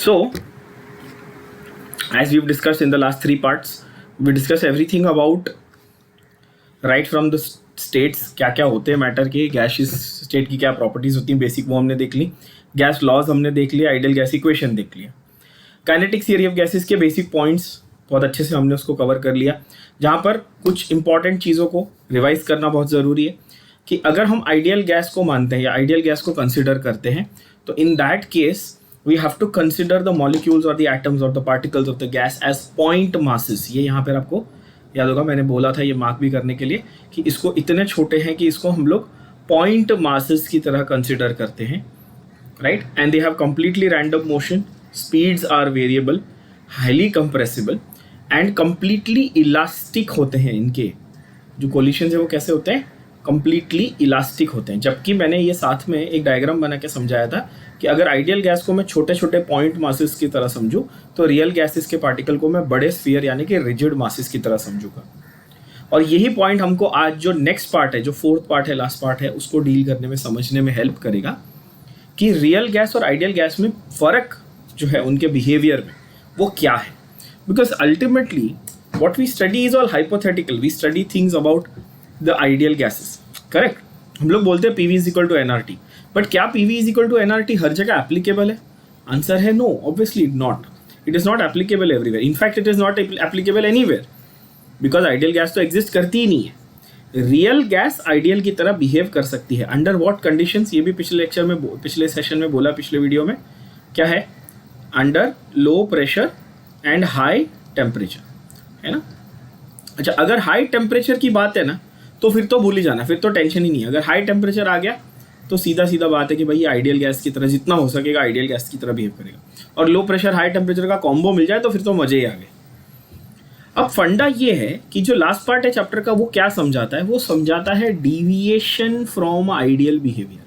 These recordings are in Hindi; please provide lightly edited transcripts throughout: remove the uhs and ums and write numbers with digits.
So as we've discussed in the last 3 parts, we discussed everything about right from the states, क्या क्या होते हैं मैटर के, गैसियस स्टेट की क्या प्रॉपर्टीज होती हैं बेसिक, वो हमने देख ली, गैस लॉज हमने देख लिया, आइडियल गैस इक्वेशन देख लिया, काइनेटिक थियरी ऑफ गैसेस के बेसिक पॉइंट्स बहुत अच्छे से हमने उसको कवर कर लिया, जहाँ पर कुछ इंपॉर्टेंट चीज़ों को रिवाइज करना बहुत ज़रूरी है कि अगर हम आइडियल गैस को मानते हैं या आइडियल गैस को कंसिडर करते हैं तो in that case we have to consider the molecules और द एटम्स और the particles of the gas as point masses. ये यहाँ पर आपको याद होगा, मैंने बोला था ये मार्क भी करने के लिए कि इसको इतने छोटे हैं कि इसको हम लोग पॉइंट मासेस की तरह कंसिडर करते हैं, right. And they have completely random motion, speeds are variable, highly compressible and completely elastic होते हैं। इनके जो कोलिशंस है वो कैसे होते हैं, कंप्लीटली इलास्टिक होते हैं। जबकि मैंने ये साथ में एक डायग्राम बना के समझाया था कि अगर आइडियल गैस को मैं छोटे छोटे पॉइंट मासेस की तरह समझूं तो रियल गैसेस के पार्टिकल को मैं बड़े स्फीयर यानी कि रिजिड मासेस की तरह समझूंगा। और यही पॉइंट हमको आज जो नेक्स्ट पार्ट है, जो 4th पार्ट है, लास्ट पार्ट है, उसको डील करने में, समझने में हेल्प करेगा कि रियल गैस और आइडियल गैस में फ़र्क जो है उनके बिहेवियर में वो क्या है। Because ultimately what we study is all hypothetical. We study things about the ideal gases, correct? हम लोग बोलते हैं PV is equal to nRT, but क्या PV is equal to nRT हर जगह एप्लीकेबल है? आंसर है no, obviously not. It is not applicable everywhere. In fact it is not applicable anywhere, because ideal gas तो एग्जिस्ट करती ही नहीं है. रियल गैस आइडियल की तरह बिहेव कर सकती है. अंडर वॉट कंडीशंस, ये भी पिछले लेक्चर में, पिछले सेशन में बोला, पिछले वीडियो में, क्या है? Under low pressure and high temperature, है ना. अच्छा, अगर हाई टेम्परेचर की बात है ना तो फिर तो भूल ही जाना, फिर तो टेंशन ही नहीं है. अगर हाई टेम्परेचर आ गया तो सीधा सीधा बात है कि भाई ये आइडियल गैस की तरह जितना हो सकेगा आइडियल गैस की तरह बिहेव करेगा. और लो प्रेशर हाई टेम्परेचर का कॉम्बो मिल जाए तो फिर तो मजे ही आ गए. अब फंडा ये है कि जो लास्ट पार्ट है चैप्टर का वो क्या समझाता है, वो समझाता है डीविएशन फ्रॉम आइडियल बिहेवियर.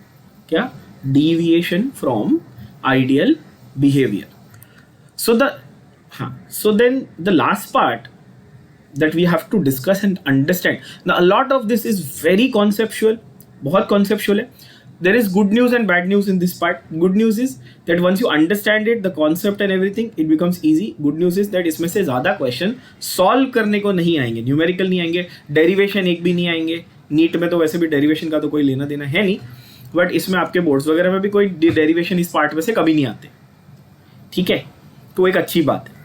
क्या? Deviation from ideal behaviour. So then the last part that we have to discuss and understand. Now a lot of this is very conceptual, बहुत conceptual है. There is good news and bad news in this part. Good news is that once you understand it, the concept and everything, it becomes easy. Good news is that इसमें से ज़्यादा question solve करने को नहीं आएंगे, numerical नहीं आएंगे, derivation एक भी नहीं आएंगे. नीट में तो वैसे भी derivation का तो कोई लेना देना है नहीं, बट इसमें आपके बोर्ड्स वगैरह में भी कोई derivation इस पार्ट में से कभी नहीं आते. ठीक है, तो एक अच्छी बात है.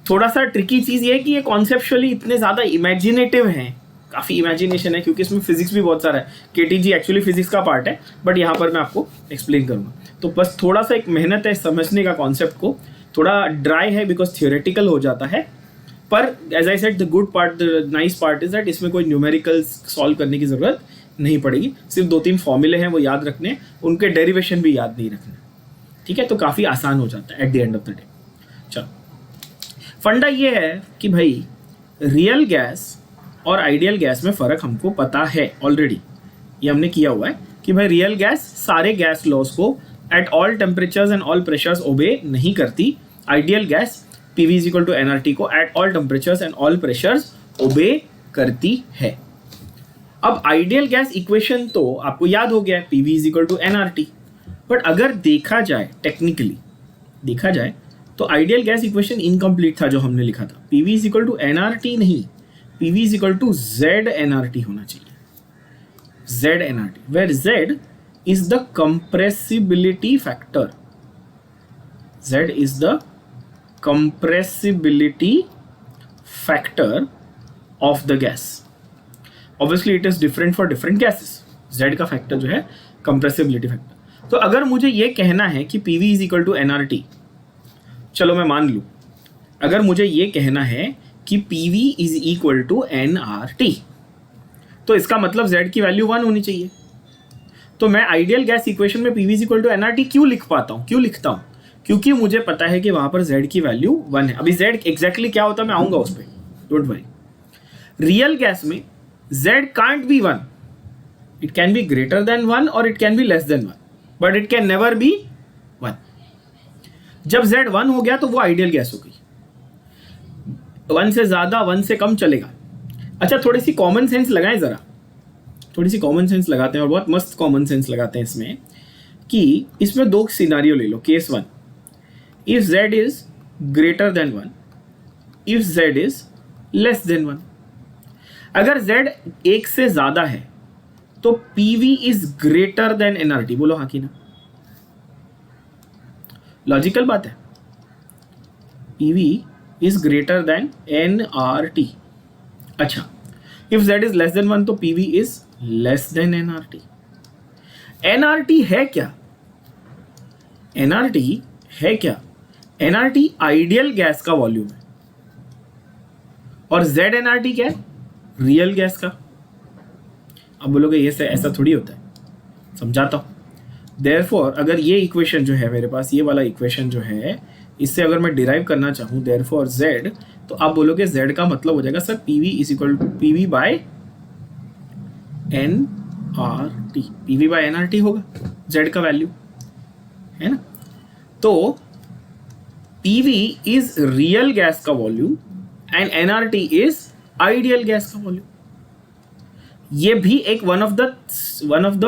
थोड़ा सा ट्रिकी चीज़ ये है कि ये कॉन्सेप्चुअली इतने ज़्यादा इमेजिनेटिव हैं, काफ़ी इमेजिनेशन है, क्योंकि इसमें फिजिक्स भी बहुत सारा है. केटीजी एक्चुअली फिजिक्स का पार्ट है, बट यहाँ पर मैं आपको एक्सप्लेन करूँगा. तो बस थोड़ा सा एक मेहनत है समझने का कॉन्सेप्ट को. थोड़ा ड्राई है बिकॉज थियोरेटिकल हो जाता है, पर as I said the good part, the nice part is that इसमें कोई न्यूमेरिकल सॉल्व करने की ज़रूरत नहीं पड़ेगी. सिर्फ 2-3 फॉर्मूले हैं वो याद रखने, उनके डेरिवेशन भी याद नहीं रखने. ठीक है, तो काफ़ी आसान हो जाता है at the end of the day. चलो, फंडा ये है कि भाई रियल गैस और आइडियल गैस में फ़र्क हमको पता है ऑलरेडी. ये हमने किया हुआ है कि भाई रियल गैस सारे गैस लॉज को at all temperatures and all pressures obey नहीं करती. Ideal gas PV is equal to nRT को at all temperatures and all pressures obey करती है. अब आइडियल गैस इक्वेशन तो आपको याद हो गया है, PV is equal to nRT. But अगर देखा जाए, टेक्निकली देखा जाए, तो आइडियल गैस इक्वेशन इनकम्प्लीट था जो हमने लिखा था. PV is equal to nRT नहीं, PV is equal to ZnRT होना चाहिए. ZnRT, where Z is the compressibility factor. Z is the compressibility factor of the gas. Obviously it is different for different gases. Z का फैक्टर जो है कंप्रेसिबिलिटी फैक्टर. तो अगर मुझे ये कहना है कि PV is equal to nRT, चलो मैं मान लूँ, अगर मुझे ये कहना है कि PV is equal to nRT, तो इसका मतलब Z की वैल्यू 1 होनी चाहिए. तो मैं आइडियल गैस इक्वेशन में PV is equal to nRT क्यों लिख पाता हूँ, क्यों लिखता हूँ? क्योंकि मुझे पता है कि वहाँ पर Z की वैल्यू 1 है. अभी Z एग्जैक्टली क्या होता है मैं आऊँगा उस पर, डोंट वरी. रियल गैस में Z can't be 1. It can be greater than 1 और it can be less than 1, but it can never be 1. जब Z 1 हो गया तो वो आइडियल गैस हो गई. 1 से ज़्यादा 1 से कम चलेगा. अच्छा, थोड़ी सी कॉमन सेंस लगाएं ज़रा, थोड़ी सी कॉमन सेंस लगाते हैं और बहुत मस्त कॉमन सेंस लगाते हैं इसमें, कि इसमें 2 सिनारियो ले लो. Case 1, if z is greater than 1, if z is less than 1। अगर z 1 से ज्यादा है तो PV is greater than nRT। बोलो हाँ कि ना? लॉजिकल बात है। PV is greater than nRT। अच्छा, if z is less than 1 तो PV is less than nRT। nRT है क्या? nRT है क्या? nRT आइडियल गैस का वॉल्यूम है और ZnRT क्या है? रियल गैस का। अब बोलोगे ये से ऐसा थोड़ी होता है, समझाता हूं। देयरफॉर अगर ये इक्वेशन जो है मेरे पास, ये वाला इक्वेशन जो है, इससे अगर मैं डिराइव करना चाहूं देयरफॉर Z, तो आप बोलोगे Z का मतलब हो जाएगा sir PV is equal to PV by nRT। PV by nRT होगा Z का वैल्यू, है ना? तो PV इज रियल गैस का volume and nRT is ideal gas का वॉल्यूम। ये भी एक one of the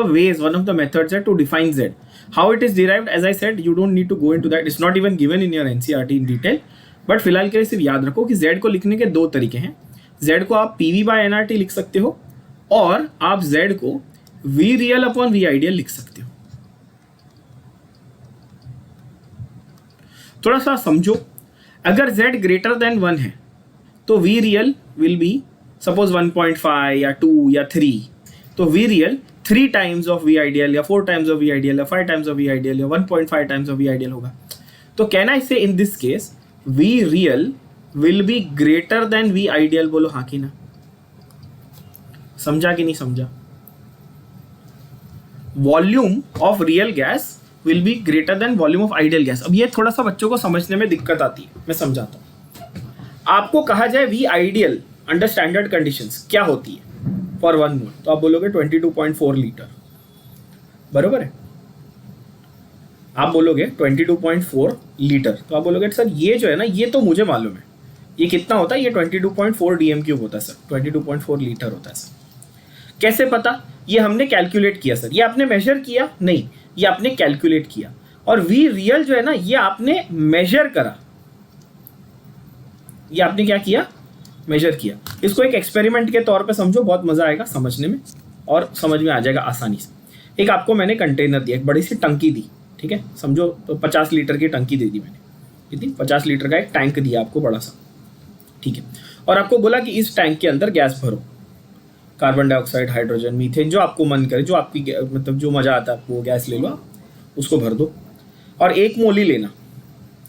ways, one of the methods है to define Z। How it is derived, as I said, you don't need to go into that, it's not even given in your NCERT in detail. But फिलहाल के लिए सिर्फ याद रखो कि Z को लिखने के दो तरीके हैं। Z को आप PV बाय nRT लिख सकते हो और आप Z को V real upon V ideal लिख सकते हो। थोड़ा सा समझो, अगर Z ग्रेटर देन 1 है तो V real will be suppose 1.5 या 2 या 3, तो V real 3 times of V ideal या 4 टाइम्स ऑफ V आइडियल या 5 टाइम्स ऑफ V आइडियल या 1.5 टाइम्स ऑफ V आइडियल होगा। तो कैन आई से in this case V real will be greater than V ideal? बोलो हाँ कि ना? समझा कि नहीं समझा? Volume of real gas will be greater than volume of ideal gas. अब ये थोड़ा सा बच्चों को समझने में दिक्कत आती है, मैं समझाता हूं। आपको कहा जाए V ideal under standard conditions क्या होती है फॉर 1 मोल, तो आप बोलोगे 22.4 लीटर, बरोबर है? आप बोलोगे 22.4 लीटर, तो आप बोलोगे सर ये जो है ना, ये तो मुझे मालूम है, ये कितना होता है? ये 22.4 DM³ होता है सर, 22.4 लीटर होता है सर। कैसे पता? ये हमने कैलकुलेट किया सर। ये आपने मेजर किया? नहीं, ये आपने कैलकुलेट किया। और V रियल जो है ना, ये आपने मेजर करा। ये आपने क्या किया? मेजर किया। इसको एक एक्सपेरिमेंट के तौर पे समझो, बहुत मजा आएगा समझने में और समझ में आ जाएगा आसानी से। एक आपको मैंने कंटेनर दिया, एक बड़ी सी टंकी दी, ठीक है, समझो तो 50 लीटर की टंकी दे दी मैंने। कितनी? 50 लीटर का एक टैंक दिया आपको, बड़ा सा, ठीक है। और आपको बोला कि इस टैंक के अंदर गैस भरो, कार्बन डाइऑक्साइड, हाइड्रोजन, मीथेन, जो आपको मन करे, जो आपकी मतलब जो मजा आता है आपको, वो गैस ले लो, उसको भर दो। और 1 मोल ही लेना।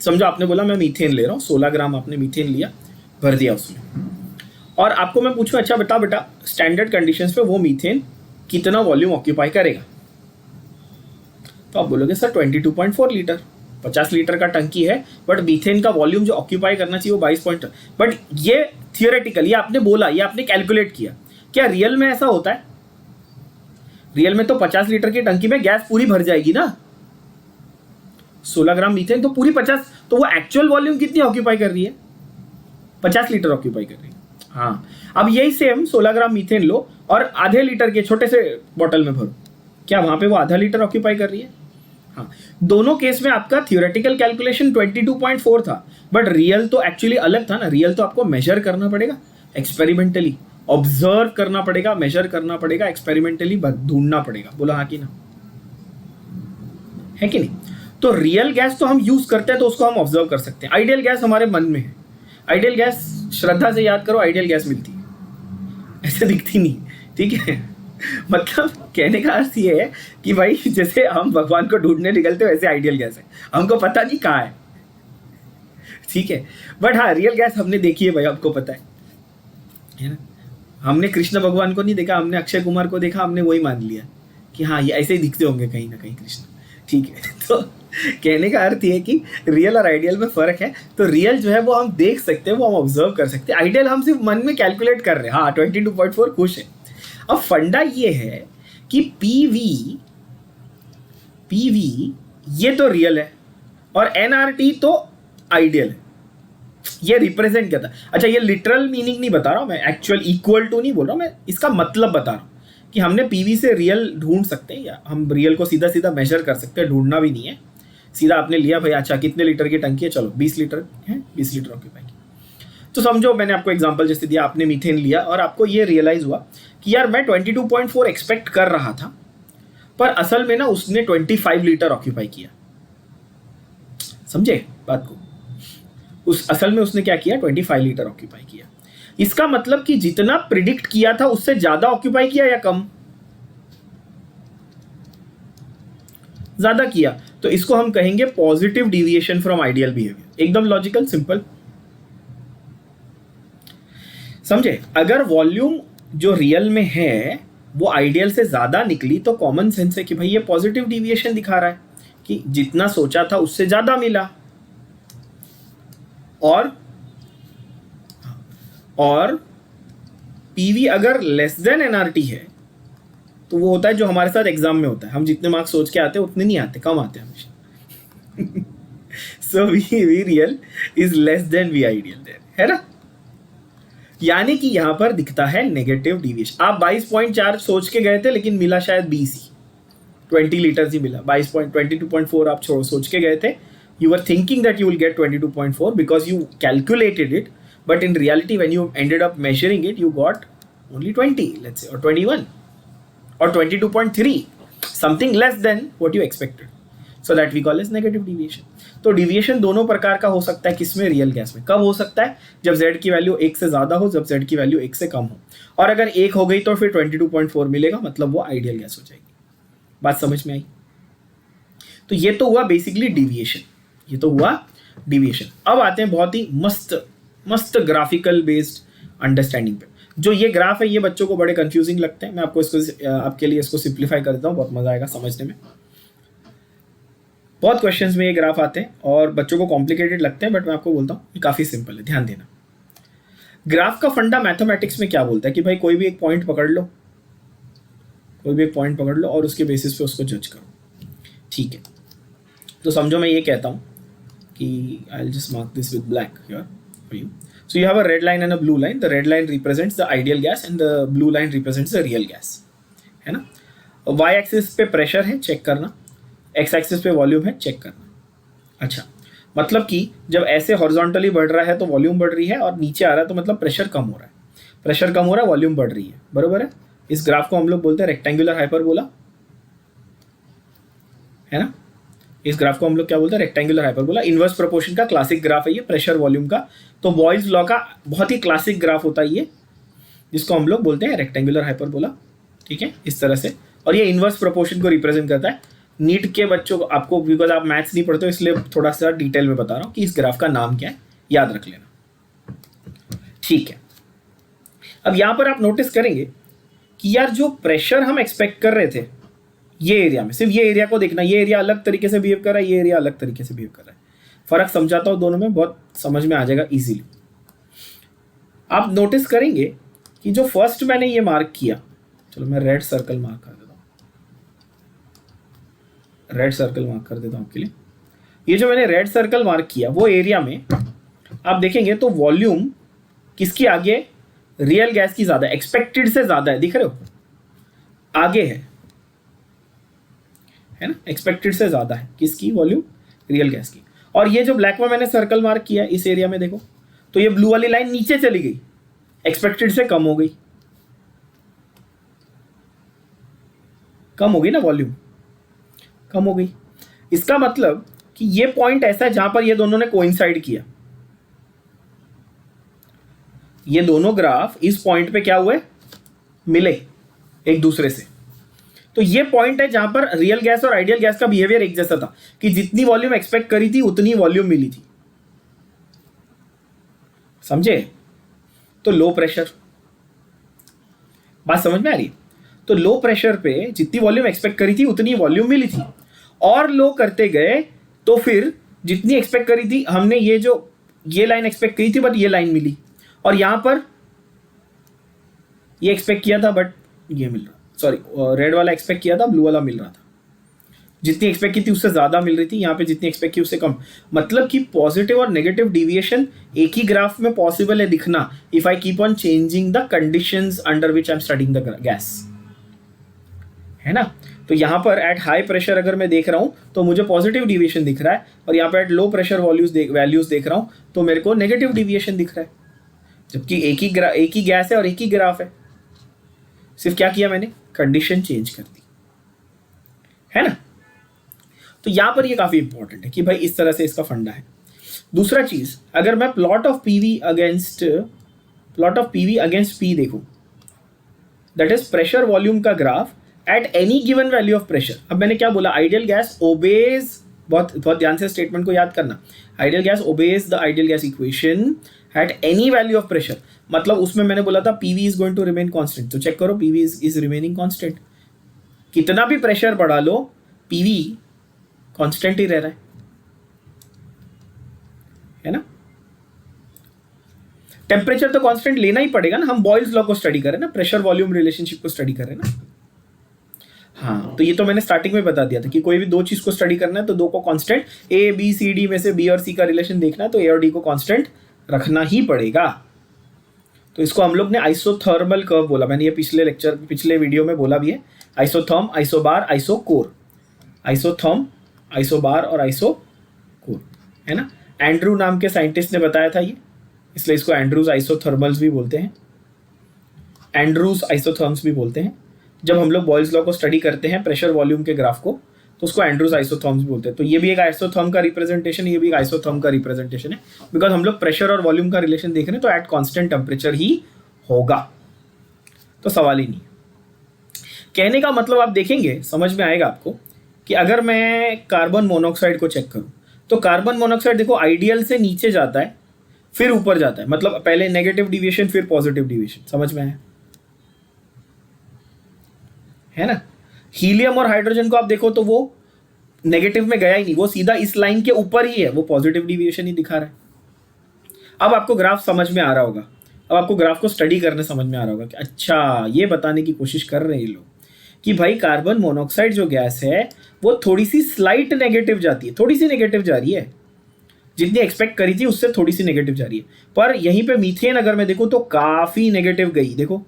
समझो आपने बोला मैं मीथेन ले रहा हूँ, 16 ग्राम आपने मीथेन लिया, भर दिया उसमें। और आपको मैं पूछूं, अच्छा बेटा स्टैंडर्ड कंडीशंस पे वो मीथेन कितना वॉल्यूम ऑक्यूपाई करेगा? तो आप बोलोगे सर 22.4 लीटर, 50 लीटर का टंकी है, बट मीथेन का वॉल्यूम जो ऑक्यूपाई करना चाहिए वो 22 बट ये थियोरेटिकल, ये आपने बोला, ये आपने कैलकुलेट किया। क्या रियल में ऐसा होता है? रियल में तो 50 लीटर की टंकी में गैस पूरी भर जाएगी ना, 16 ग्राम मीथेन तो पूरी 50, तो वो एक्चुअल वॉल्यूम कितनी ऑक्यूपाई कर रही है? 50 लीटर ऑक्यूपाई कर रही है। हाँ, अब यही सेम 16 ग्राम मीथेन लो और आधे लीटर के छोटे से बॉटल में भरो, क्या वहां पे वो आधा लीटर ऑक्यूपाई कर रही है? हाँ, दोनों केस में आपका थियोरेटिकल कैलकुलेशन 22.4 था, बट रियल तो एक्चुअली अलग था ना। रियल तो आपको मेजर करना पड़ेगा, एक्सपेरिमेंटली ऑब्जर्व करना पड़ेगा, मेजर करना पड़ेगा, एक्सपेरिमेंटली ढूंढना पड़ेगा। बोला हाँ कि ना? है कि नहीं? तो रियल गैस तो हम यूज करते हैं, तो उसको हम ऑब्जर्व कर सकते हैं। आइडियल गैस हमारे मन में है। आइडियल गैस श्रद्धा से याद करो, आइडियल गैस मिलती है, ऐसे दिखती नहीं, ठीक है? मतलब कहने का अर्थ ये है कि भाई जैसे हम भगवान को ढूंढने निकलते हैं, वैसे आइडियल गैस है, हमको पता नहीं कहाँ है, ठीक है? बट हाँ, रियल गैस हमने देखी है भाई, आपको पता है ना? हमने कृष्ण भगवान को नहीं देखा, हमने अक्षय कुमार को देखा, हमने वही मान लिया कि हाँ ये ऐसे ही दिखते होंगे कहीं ना कहीं कृष्ण, ठीक है? तो कहने का अर्थ ये है कि रियल और आइडियल में फर्क है। तो रियल जो है वो हम देख सकते हैं, वो हम ऑब्जर्व कर सकते हैं, आइडियल हम सिर्फ मन में कैलकुलेट कर रहे हैं। हाँ, 22.4 खुश है। अब फंडा ये है कि पीवी ये तो रियल है और एनआरटी तो आइडियल है। ये रिप्रेजेंट क्या था? अच्छा, ये लिटरल मीनिंग नहीं बता रहा हूं मैं, एक्चुअल इक्वल टू नहीं बोल रहा हूं मैं, इसका मतलब बता रहा हूं कि हमने पीवी से रियल ढूंढ सकते हैं, या हम रियल को सीधा सीधा मेजर कर सकते हैं, ढूंढना भी नहीं है। सीधा आपने लिया भाई, अच्छा कितने लीटर की टंकी है, चलो 20 लीटर है, 20 लीटर ऑक्यूपाई की। तो समझो मैंने आपको एग्जांपल जैसे दिया, आपने मीथेन लिया और आपको ये रियलाइज हुआ कि यार मैं 22.4 एक्सपेक्ट कर रहा था, पर असल में ना उसने 25 लीटर ऑक्यूपाई किया। समझे बात को? उस असल में उसने क्या किया, 25 लीटर ऑक्यूपाई किया। इसका मतलब कि जितना प्रिडिक्ट किया था उससे ज्यादा ऑक्यूपाई किया या कम? ज्यादा किया। तो इसको हम कहेंगे positive deviation from ideal behaviour. एकदम लॉजिकल, सिंपल। समझे? अगर वॉल्यूम जो रियल में है वो आइडियल से ज्यादा निकली तो कॉमन सेंस है कि भाई ये पॉजिटिव डिविएशन दिखा रहा है कि जितना सोचा था उससे ज्यादा मिला। और पीवी अगर लेस देन एनआरटी है तो वो होता है जो हमारे साथ एग्जाम में होता है, हम जितने मार्क्स सोच के आते हैं उतने नहीं आते, कम आते हैं हमेशा। So V real is less than V ideal there, है ना? यानी कि यहां पर दिखता है नेगेटिव डिविएशन। आप 22.4 सोच के गए थे लेकिन मिला शायद 20 ही, 20 लीटर ही मिला। 22.4 आप सोच के गए थे, you were thinking that you will get 22.4 because you calculated it, but in reality when you ended up measuring it you got only 20, let's say, or 21 or 22.3, something less than what you expected, so that we call as negative deviation. तो डिविएशन दोनों प्रकार का हो सकता है। किसमें? रियल गैस में। कब हो सकता है? जब z की वैल्यू 1 से ज़्यादा हो, जब z की वैल्यू 1 से कम हो। और अगर 1 हो गई तो फिर 22.4 मिलेगा, मतलब वो आइडियल गैस हो जाएगी। बात समझ में आई? तो ये तो हुआ बेसिकली डिविएशन, ये तो हुआ डिविएशन। अब आते हैं बहुत ही मस्त ग्राफिकल बेस्ड अंडरस्टैंडिंग पे। जो ये ग्राफ है ये बच्चों को बड़े कंफ्यूजिंग लगते हैं, मैं आपको इसको आपके लिए इसको सिंप्लीफाई कर देता हूँ, बहुत मजा आएगा समझने में। बहुत क्वेश्चंस में ये ग्राफ आते हैं और बच्चों को कॉम्प्लिकेटेड लगते हैं, बट मैं आपको बोलता हूँ ये काफ़ी सिंपल है, ध्यान देना। ग्राफ का फंडा मैथमेटिक्स में क्या बोलता है कि भाई कोई भी एक पॉइंट पकड़ लो, कोई भी एक पॉइंट पकड़ लो और उसके बेसिस पे उसको जज करो। ठीक है, तो समझो मैं ये कहता हूँ कि I will just mark this with black here for you. So you have a red line and a blue line. The red line represents the ideal gas and the blue line represents the real gas, है ना? वाई एक्सिस पे प्रेशर है, चेक करना। एक्स एक्सिस पे वॉल्यूम है, चेक करना। अच्छा, मतलब कि जब ऐसे हॉरिजॉन्टली बढ़ रहा है तो वॉल्यूम बढ़ रही है, और नीचे आ रहा है तो मतलब प्रेशर कम हो रहा है। प्रेशर कम हो रहा है, वॉल्यूम बढ़ रही है, बरोबर है? इस ग्राफ को हम लोग बोलते हैं रेक्टेंगुलर हाइपरबोला, है ना? इस ग्राफ को हम लोग क्या बोलते हैं? Rectangular hyperbola. इनवर्स प्रोपोर्शन का क्लासिक ग्राफ है ये, प्रेशर वॉल्यूम का। तो बॉयल्स लॉ का बहुत ही क्लासिक ग्राफ होता है ये, जिसको हम लोग बोलते हैं रेक्टेंगुलर हाइपरबोला। ठीक है, इस तरह से। और ये इनवर्स प्रोपोर्शन को रिप्रेजेंट करता है। नीट के बच्चों को, आपको बिकॉज आप मैथ्स नहीं पढ़ते हो इसलिए थोड़ा सा डिटेल में बता रहा हूँ कि इस ग्राफ का नाम क्या है, याद रख लेना। ठीक है, अब यहां पर आप नोटिस करेंगे कि यार जो प्रेशर हम एक्सपेक्ट कर रहे थे ये एरिया में, सिर्फ ये एरिया को देखना, ये एरिया अलग तरीके से बिहेव कर रहा है, ये एरिया अलग तरीके से बिहेव कर रहा है। फर्क समझाता हूं दोनों में, बहुत समझ में आ जाएगा इजीली। आप नोटिस करेंगे कि जो फर्स्ट मैंने ये मार्क किया, चलो मैं रेड सर्कल मार्क कर देता हूं, रेड सर्कल मार्क कर देता हूं आपके लिए। ये जो मैंने रेड सर्कल मार्क किया वो एरिया में आप देखेंगे तो वॉल्यूम किसकी आगे? रियल गैस की ज्यादा, एक्सपेक्टेड से ज्यादा है, दिख रहे हो? आगे है ना? एक्सपेक्टेड से ज्यादा है किसकी वॉल्यूम? रियल गैस की। और ये जो ब्लैक में मैंने सर्कल मार्क किया इस एरिया में देखो, तो ये ब्लू वाली लाइन नीचे चली गई, एक्सपेक्टेड से कम हो गई, कम हो गई ना वॉल्यूम, कम हो गई। इसका मतलब कि ये पॉइंट ऐसा है जहां पर ये दोनों ने कोइंसाइड किया। ये दोनों ग्राफ इस पॉइंट पे क्या हुए? मिले एक दूसरे से। तो ये पॉइंट है जहां पर रियल गैस और आइडियल गैस का बिहेवियर एक जैसा था कि जितनी वॉल्यूम एक्सपेक्ट करी थी उतनी वॉल्यूम मिली थी। समझे? तो लो प्रेशर, बात समझ में आ रही है? तो लो प्रेशर पे जितनी वॉल्यूम एक्सपेक्ट करी थी उतनी वॉल्यूम मिली थी, और लो करते गए तो फिर जितनी एक्सपेक्ट करी थी हमने, ये लाइन एक्सपेक्ट करी थी बट ये लाइन मिली, और यहां पर ये एक्सपेक्ट किया था बट ये मिल रहा, सॉरी रेड वाला एक्सपेक्ट किया था, ब्लू वाला मिल रहा था। जितनी एक्सपेक्ट की थी उससे ज्यादा मिल रही थी, यहाँ पे जितनी एक्सपेक्ट की उससे कम। मतलब कि पॉजिटिव और नेगेटिव डिविएशन एक ही ग्राफ में पॉसिबल है दिखना, if I keep on changing the conditions under which I am studying the gas, है ना? तो यहाँ पर एट हाई प्रेशर अगर मैं देख रहा हूँ तो मुझे पॉजिटिव डिविएशन दिख रहा है, और यहाँ पर एट लो प्रेशर वैल्यूज देख रहा हूँ तो मेरे को नेगेटिव डिविएशन दिख रहा है, जबकि एक ही गैस है और एक ही ग्राफ है। सिर्फ क्या किया मैंने, कंडीशन चेंज कर दी, है ना। तो यहां पर ये काफी इंपॉर्टेंट है कि भाई इस तरह से इसका फंडा है। दूसरा चीज, अगर मैं plot of PV against P देखूं, दैट इज प्रेशर वॉल्यूम का graph at any given value of pressure. अब मैंने क्या बोला, आइडियल गैस ओबेज, बहुत बहुत ध्यान से स्टेटमेंट को याद करना, ideal gas obeys the ideal gas equation at any value of pressure. मतलब उसमें मैंने बोला था PV is going to remain constant, तो चेक करो पीवी इज रिमेनिंग कांस्टेंट। कितना भी प्रेशर बढ़ा लो पीवी कांस्टेंट ही रह रहा है ना। टेम्परेचर तो कांस्टेंट लेना ही पड़ेगा ना, हम बॉयल्स लॉ को स्टडी कर रहे हैं ना, प्रेशर वॉल्यूम रिलेशनशिप को स्टडी कर रहे हैं ना। हाँ, तो ये तो मैंने स्टार्टिंग में बता दिया था कि कोई भी दो चीज को स्टडी करना है तो दो को constant, A B C D में से बी और सी का रिलेशन देखना है तो ए और डी को कांस्टेंट रखना ही पड़ेगा। तो इसको हम लोग ने आइसोथर्मल कर्व बोला, मैंने ये पिछले वीडियो में बोला भी है। Isotherm, isobar, isochore, isotherm, isobar और आइसोकोर, है ना। एंड्रू नाम के साइंटिस्ट ने बताया था ये, इसलिए इसको एंड्रूज आइसोथर्मल्स भी बोलते हैं, एंड्रूज आइसोथर्म्स भी बोलते हैं। जब हम लोग बॉयल्स लॉ को स्टडी करते हैं प्रेशर वॉल्यूम के ग्राफ को, तो उसको एंड्रूज आइसोथर्म्स बोलते हैं। तो ये भी एक आइसोथर्म का रिप्रेजेंटेशन, ये भी एक आइसोथर्म का रिप्रेजेंटेशन है, बिकॉज हम लोग प्रेशर और वॉल्यूम का रिलेशन देख रहे हैं, तो एट कांस्टेंट टेम्परेचर ही होगा, तो सवाल ही नहीं। कहने का मतलब आप देखेंगे, समझ में आएगा आपको कि अगर मैं कार्बन मोनोऑक्साइड को चेक करूं तो कार्बन मोनोऑक्साइड देखो आइडियल से नीचे जाता है फिर ऊपर जाता है, मतलब पहले नेगेटिव डिविएशन फिर पॉजिटिव डिविएशन, समझ में आया, है ना। हीलियम और हाइड्रोजन को आप देखो तो वो नेगेटिव में गया ही नहीं, वो सीधा इस लाइन के ऊपर ही है, वो पॉजिटिव डिविएशन ही दिखा रहा है। अब आपको ग्राफ समझ में आ रहा होगा, अब आपको ग्राफ को स्टडी करने समझ में आ रहा होगा कि अच्छा ये बताने की कोशिश कर रहे हैं ये लोग कि भाई कार्बन मोनोऑक्साइड जो गैस है वो थोड़ी सी स्लाइट नेगेटिव जाती है, थोड़ी सी नेगेटिव जा रही है, जितनी एक्सपेक्ट करी थी उससे थोड़ी सी नेगेटिव जा रही है। पर यहीं पे मीथेन अगर मैं देखूं तो काफी नेगेटिव गई, देखो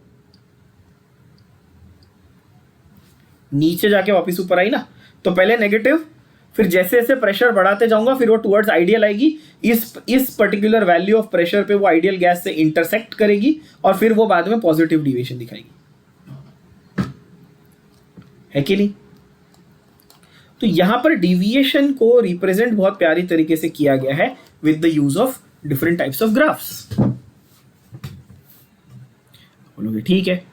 नीचे जाके वापस ऊपर आई ना। तो पहले नेगेटिव, फिर जैसे जैसे प्रेशर बढ़ाते जाऊंगा फिर वो टुवर्ड्स आइडियल आएगी, इस पर्टिकुलर वैल्यू ऑफ प्रेशर पे वो आइडियल गैस से इंटरसेक्ट करेगी और फिर वो बाद में पॉजिटिव डिविएशन दिखाएगी, है कि नहीं। तो यहां पर डिविएशन को रिप्रेजेंट बहुत प्यारी तरीके से किया गया है with the use of different types of graphs. बोलोगे ठीक है।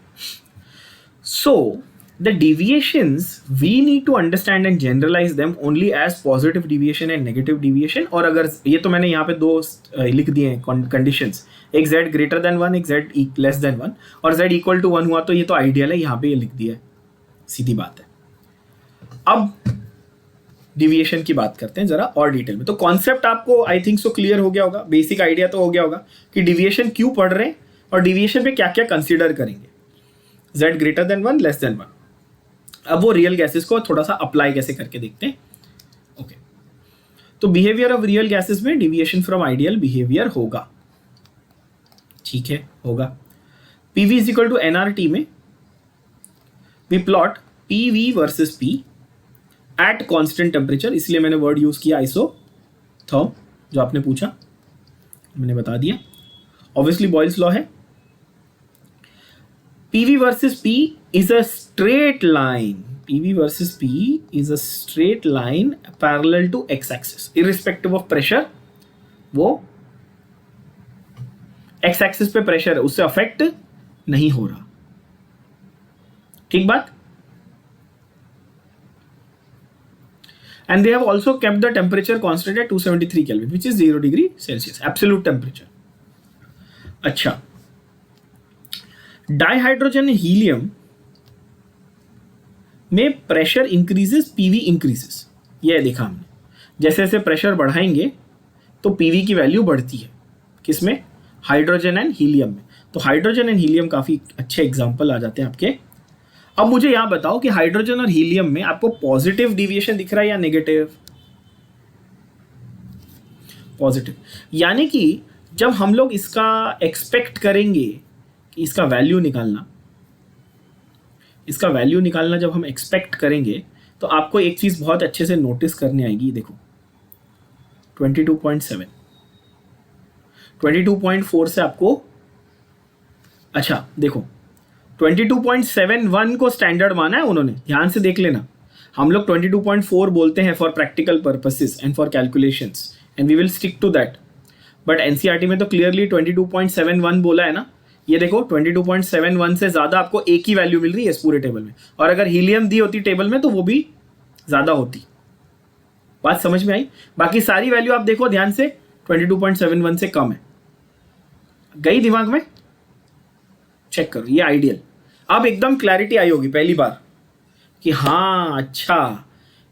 सो the deviations we need to understand and generalize them only as positive deviation and negative deviation। और अगर ये तो मैंने यहाँ पे दो लिख दिए हैं कंडीशंस, एक z ग्रेटर देन 1, एक z लेस देन 1, और z इक्वल टू 1 हुआ तो ये तो आइडियल है, यहाँ पे ये लिख दिया है, सीधी बात है। अब डिविएशन की बात करते हैं जरा और डिटेल में। तो कॉन्सेप्ट आपको आई थिंक सो क्लियर हो गया होगा, बेसिक आइडिया तो हो गया होगा कि डिविएशन क्यों पढ़ रहे हैं और डिविएशन पे क्या क्या कंसिडर करेंगे, z greater than 1, less than 1। अब वो रियल गैसेस को थोड़ा सा अप्लाई कैसे करके देखते हैं। ओके, तो बिहेवियर ऑफ रियल गैसेस में डिविएशन फ्रॉम आइडियल बिहेवियर होगा, ठीक है, होगा। PV is equal to nRT में we plot PV versus P at constant temperature, इसलिए मैंने वर्ड यूज किया आइसोथर्म, जो आपने पूछा मैंने बता दिया। ऑब्वियसली बॉयल्स लॉ है। PV versus P is a straight line. PV versus P is a straight line parallel to x-axis. Irrespective of pressure, वो x-axis पे प्रेशर है, उससे अफेक्ट नहीं हो रहा, ठीक बात। And they have also kept the temperature constant at 273 Kelvin, which is 0 degree Celsius, absolute temperature. अच्छा, डाइहाइड्रोजन हीलियम में प्रेशर इंक्रीजेस, पीवी इंक्रीजेस, ये देखा हमने। जैसे जैसे प्रेशर बढ़ाएंगे तो पीवी की वैल्यू बढ़ती है, किसमें, हाइड्रोजन एंड हीलियम में। तो हाइड्रोजन एंड हीलियम काफी अच्छे एग्जांपल आ जाते हैं आपके। अब मुझे यहां बताओ कि हाइड्रोजन और हीलियम में आपको पॉजिटिव डिविएशन दिख रहा है या नेगेटिव? पॉजिटिव, यानी कि जब हम लोग इसका एक्सपेक्ट करेंगे कि इसका वैल्यू निकालना, इसका वैल्यू निकालना जब हम एक्सपेक्ट करेंगे तो आपको एक चीज़ बहुत अच्छे से नोटिस करनी आएगी। देखो 22.7, 22.4 से आपको, अच्छा देखो 22.71 को स्टैंडर्ड माना है उन्होंने, ध्यान से देख लेना। हम लोग 22.4 बोलते हैं for practical purposes and for calculations and we will stick to that, but NCERT में तो क्लियरली 22.71 बोला है ना। ये देखो 22.71 से ज़्यादा आपको एक ही वैल्यू मिल रही है इस पूरे टेबल में, और अगर हीलियम दी होती टेबल में तो वो भी ज़्यादा होती। बात समझ में आई? बाकी सारी वैल्यू आप देखो ध्यान से 22.71 से कम है, गई दिमाग में? चेक करो, ये आइडियल। अब एकदम क्लैरिटी आई होगी पहली बार कि हाँ अच्छा,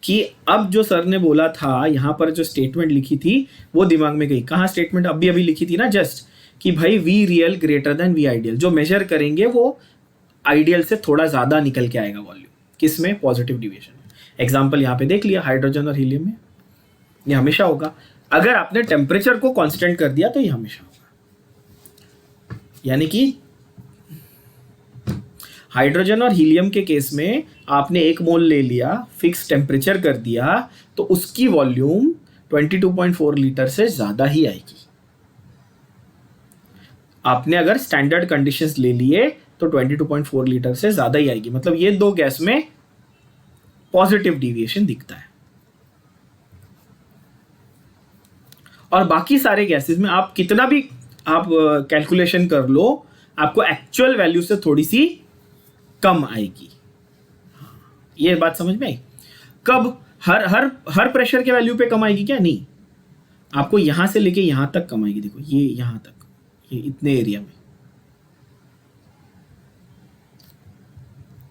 कि अब जो सर ने बोला था यहाँ पर जो स्टेटमेंट लिखी थी वो दिमाग में गई। कहाँ स्टेटमेंट अभी अभी लिखी थी ना जस्ट, कि भाई V real greater than V ideal. जो मेजर करेंगे वो आइडियल से थोड़ा ज़्यादा निकल के आएगा वॉल्यूम, किस में? पॉजिटिव डिविएशन में। एग्जाम्पल यहाँ पे देख लिया, हाइड्रोजन और हीलियम में ये हमेशा होगा। अगर आपने टेम्परेचर को कांस्टेंट कर दिया तो ये हमेशा होगा। यानी कि हाइड्रोजन और हीलियम के केस में आपने 1 मोल ले लिया, फिक्स टेम्परेचर कर दिया, तो उसकी वॉल्यूम 22.4 लीटर से ज़्यादा ही आएगी। आपने अगर स्टैंडर्ड कंडीशंस ले लिए तो 22.4 लीटर से ज़्यादा ही आएगी। मतलब ये दो गैस में पॉजिटिव डिविएशन दिखता है, और बाकी सारे गैसेस में आप कितना भी आप कैलकुलेशन कर लो, आपको एक्चुअल वैल्यू से थोड़ी सी कम आएगी। ये बात समझ में आई? कब? हर हर हर प्रेशर के वैल्यू पे कम आएगी क्या? नहीं, आपको यहां से लेके यहां तक कम आएगी। देखो ये यहां तक, ये इतने एरिया में,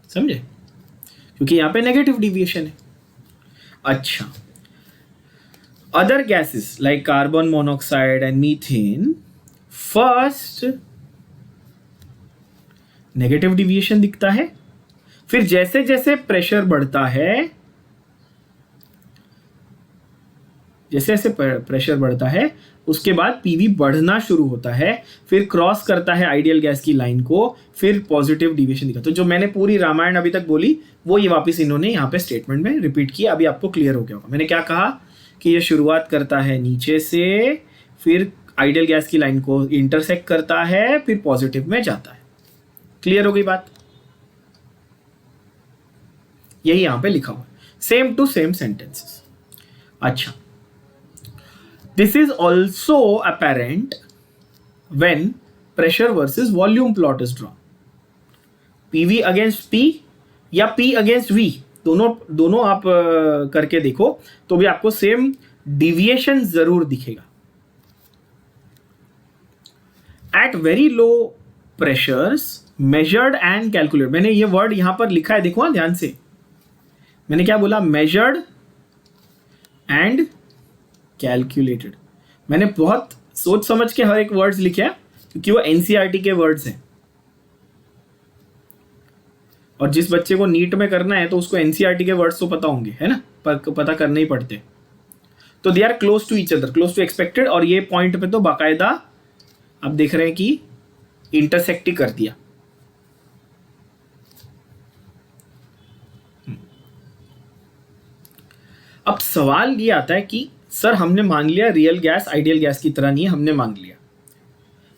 समझे? क्योंकि यहां पे नेगेटिव डिविएशन है। अच्छा, other gases like carbon monoxide and methane, first negative deviation दिखता है, फिर जैसे जैसे प्रेशर बढ़ता है, जैसे जैसे प्रेशर बढ़ता है उसके बाद पीवी बढ़ना शुरू होता है, फिर क्रॉस करता है आइडियल गैस की लाइन को, फिर पॉजिटिव डिविएशन दिखा। तो जो मैंने पूरी रामायण अभी तक बोली वो ये वापस इन्होंने यहाँ पे स्टेटमेंट में रिपीट किया। अभी आपको क्लियर हो गया होगा। मैंने क्या कहा कि ये शुरुआत करता है नीचे से, फिर आइडियल गैस की लाइन को इंटरसेक्ट करता है, फिर पॉजिटिव में जाता है। क्लियर हो गई बात? यही यहां पे लिखा हुआ है, सेम टू सेम सेंटेंसेस। अच्छा, this is also apparent when pressure versus volume plot is drawn. PV against P या पी अगेंस्ट वी, दोनों आप करके देखो तो भी आपको सेम डिविएशन जरूर दिखेगा। At very low pressures measured and calculated, मैंने ये वर्ड यहां पर लिखा है, देखो ध्यान से। मैंने क्या बोला? Measured and calculated. मैंने बहुत सोच समझ के हर एक वर्ड्स लिखे हैं क्योंकि वो एनसीईआरटी के वर्ड्स हैं, और जिस बच्चे को नीट में करना है तो उसको एनसीईआरटी के वर्ड्स तो पता होंगे, है ना, पर पता करने ही पड़ते। तो they are close to each other, close to expected, और ये पॉइंट पे तो बाकायदा आप देख रहे हैं कि इंटरसेक्ट ही कर दिया। अब सवाल ये आता है कि सर हमने मान लिया रियल गैस आइडियल गैस की तरह नहीं है, हमने मान लिया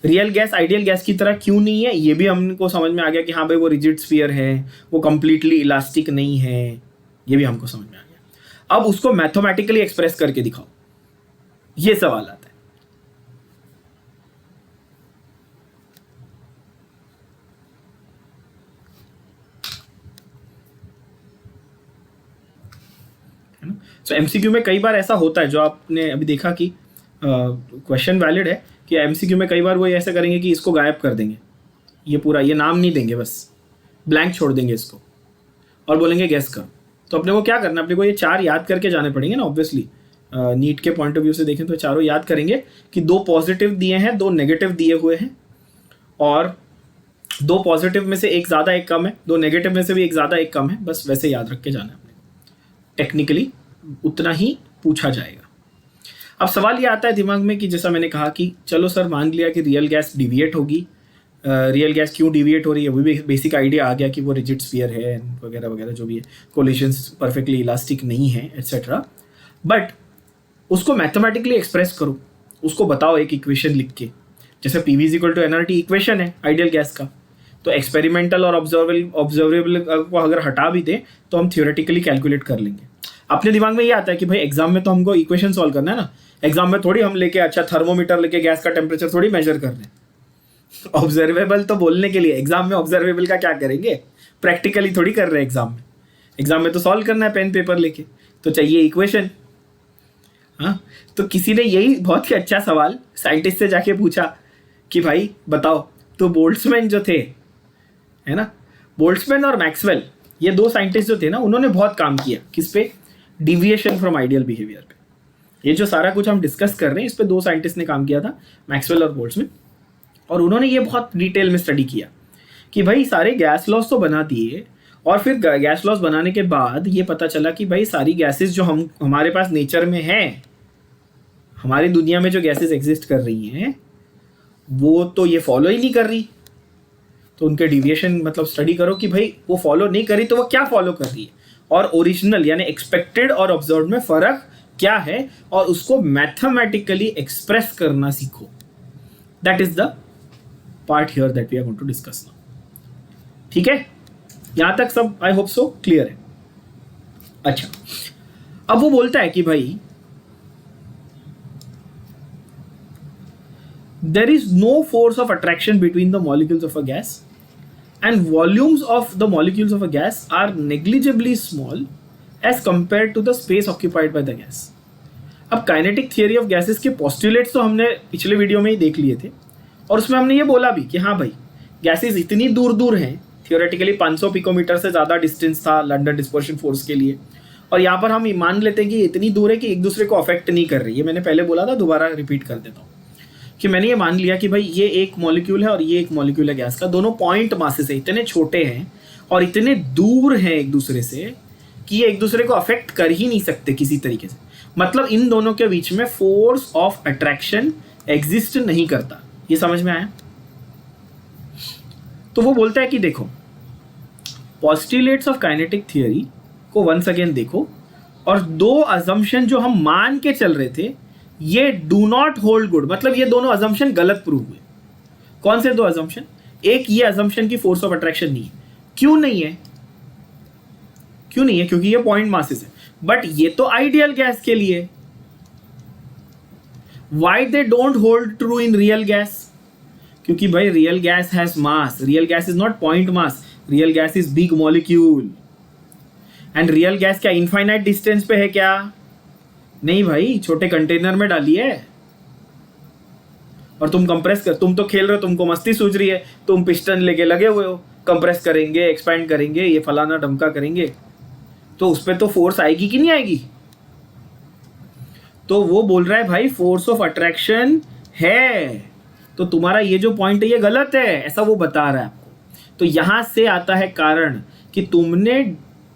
रियल गैस आइडियल गैस की तरह क्यों नहीं है, ये भी हमको समझ में आ गया कि हाँ भाई वो रिजिड स्फीयर है, वो कंप्लीटली इलास्टिक नहीं है, ये भी हमको समझ में आ गया। अब उसको मैथमेटिकली एक्सप्रेस करके दिखाओ, ये सवाल आता है। सो एमसीक्यू में कई बार ऐसा होता है, जो आपने अभी देखा कि क्वेश्चन वैलिड है, कि एमसीक्यू में कई बार वो ऐसा करेंगे कि इसको गायब कर देंगे, ये पूरा ये नाम नहीं देंगे, बस ब्लैंक छोड़ देंगे इसको और बोलेंगे गैस कर। तो अपने को क्या करना, अपने को ये 4 याद करके जाने पड़ेंगे ना, ऑब्वियसली नीट के पॉइंट ऑफ व्यू से देखें तो चारों याद करेंगे कि 2 पॉजिटिव दिए हैं, 2 नेगेटिव दिए हुए हैं, और 2 पॉजिटिव में से एक ज़्यादा एक कम है, 2 नेगेटिव में से भी एक ज़्यादा एक कम है, बस वैसे याद रख के जाना है अपने को। टेक्निकली उतना ही पूछा जाएगा। अब सवाल ये आता है दिमाग में कि जैसा मैंने कहा कि चलो सर मान लिया कि रियल गैस डिविएट होगी, रियल गैस क्यों डिविएट हो रही है, वो भी बेसिक आइडिया आ गया कि वो रिजिड स्फीयर है वगैरह वगैरह जो भी है, कोलिशंस परफेक्टली इलास्टिक नहीं है एट्सेट्रा। बट उसको मैथमेटिकली एक्सप्रेस करो, उसको बताओ एक इक्वेशन लिख के, जैसे P is equal to NRT equation है आइडियल गैस का, तो एक्सपेरिमेंटल और ऑब्जर्वेबल को अगर हटा भी दें तो हम थियोरेटिकली कैलकुलेट कर लेंगे। अपने दिमाग में ये आता है कि भाई एग्जाम में तो हमको इक्वेशन सॉल्व करना है ना, एग्जाम में थोड़ी हम लेके अच्छा थर्मोमीटर लेके गैस का टेम्परेचर थोड़ी मेजर कर रहे हैं। ऑब्जर्वेबल तो बोलने के लिए, एग्जाम में ऑब्जर्वेबल का क्या करेंगे, प्रैक्टिकली थोड़ी कर रहे हैं एग्जाम में। एग्जाम में तो सॉल्व करना है पेन पेपर लेके, तो चाहिए इक्वेशन। हाँ, तो किसी ने यही बहुत ही अच्छा सवाल साइंटिस्ट से जाके पूछा कि भाई बताओ, तो बोल्ट्जमैन जो थे, है ना, बोल्ट्जमैन और मैक्सवेल, ये दो साइंटिस्ट जो थे ना, उन्होंने बहुत काम किया किस पे, डिविएशन फ्रॉम आइडियल बिहेवियर पे। ये जो सारा कुछ हम डिस्कस कर रहे हैं इस पे दो साइंटिस्ट ने काम किया था, मैक्सवेल और बोल्ट्जमैन, और उन्होंने ये बहुत डिटेल में स्टडी किया कि भाई सारे गैस लॉस तो बना दिए, और फिर गैस लॉस बनाने के बाद ये पता चला कि भाई सारी गैसेस जो हमारे पास नेचर में हैं, हमारी दुनिया में जो गैसेस एग्जिस्ट कर रही हैं, वो तो ये फॉलो ही नहीं कर रही। तो उनके डिविएशन मतलब स्टडी करो कि भाई वो फॉलो नहीं करी तो वो क्या फॉलो कर रही है, और ओरिजिनल यानी एक्सपेक्टेड और ऑब्जर्व में फर्क क्या है, और उसको मैथमेटिकली एक्सप्रेस करना सीखो। That is the part here that we are going to discuss now. ठीक है, यहां तक सब आई होप सो क्लियर है। अच्छा, अब वो बोलता है कि भाई there is no force of attraction between the molecules of a gas, and volumes of the molecules of a gas are negligibly small as compared to the space occupied by the gas. अब काइनेटिक थियरी ऑफ गैसेस के पोस्टुलेट्स तो हमने पिछले वीडियो में ही देख लिए थे, और उसमें हमने ये बोला भी कि हाँ भाई गैसेस इतनी दूर दूर हैं, थियोरेटिकली 500 पिकोमीटर से ज़्यादा डिस्टेंस था लंडन डिस्पर्शन फोर्स के लिए, और यहाँ पर हम मान लेते हैं कि इतनी दूर है कि एक दूसरे को अफेक्ट नहीं कर रही है। मैंने पहले बोला था, दोबारा रिपीट कर देता हूँ कि मैंने ये मान लिया कि भाई ये एक मॉलिक्यूल है और ये एक मॉलिक्यूल है गैस का, दोनों पॉइंट मासेस है, इतने छोटे हैं और इतने दूर हैं एक दूसरे से कि ये एक दूसरे को अफेक्ट कर ही नहीं सकते किसी तरीके से। मतलब इन दोनों के बीच में फोर्स ऑफ अट्रैक्शन एग्जिस्ट नहीं करता। ये समझ में आया? तो वो बोलता है कि देखो, पोस्टुलेट्स ऑफ काइनेटिक थियरी को वंस अगेन देखो, और दो अजम्पशन जो हम मान के चल रहे थे ये डू नॉट होल्ड गुड, मतलब ये दोनों अजम्पशन गलत प्रूव हुए। कौन से दो अजम्पशन? एक ये अजम्पशन की फोर्स ऑफ अट्रैक्शन नहीं है। क्यों नहीं है? क्यों नहीं है? क्योंकि ये पॉइंट मासेस है, बट ये तो आइडियल गैस के लिए। Why they don't hold true in real gas? क्योंकि भाई real gas has mass, real gas is not point mass, real gas is big molecule. And real gas क्या इनफाइनाइट डिस्टेंस पे है क्या? नहीं भाई, छोटे कंटेनर में डाली है और तुम कंप्रेस कर, तुम तो खेल रहे हो, तुमको मस्ती सूझ रही है, तुम पिस्टन लेके लगे हुए हो, कंप्रेस करेंगे, एक्सपैंड करेंगे, ये फलाना ढमका करेंगे, तो उस पर तो फोर्स आएगी कि नहीं आएगी? तो वो बोल रहा है भाई फोर्स ऑफ अट्रैक्शन है, तो तुम्हारा ये जो पॉइंट है ये गलत है, ऐसा वो बता रहा है आपको। तो यहां से आता है कारण कि तुमने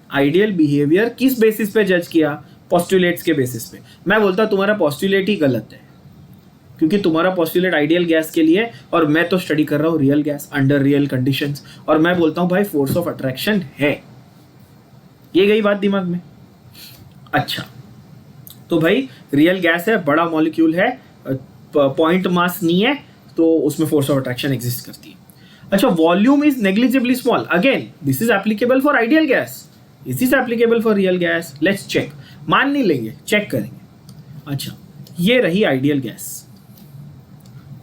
आइडियल बिहेवियर किस बेसिस पे जज किया? पोस्टुलेट्स के बेसिस पे। मैं बोलता तुम्हारा पोस्टुलेट ही गलत है, क्योंकि तुम्हारा पोस्टुलेट आइडियल गैस के लिए, और मैं तो स्टडी कर रहा हूँ real gas under real conditions, और मैं बोलता हूँ भाई फोर्स ऑफ अट्रैक्शन है। ये गई बात दिमाग में? अच्छा, तो भाई रियल गैस है, बड़ा मॉलिक्यूल है, पॉइंट मास नहीं है, तो उसमें फोर्स ऑफ अट्रैक्शन एग्जिस्ट करती है। अच्छा, volume is negligibly small, again this is applicable for ideal gas, is this applicable for real gas? Let's check. मान नहीं लेंगे, चेक करेंगे। अच्छा, ये रही आइडियल गैस।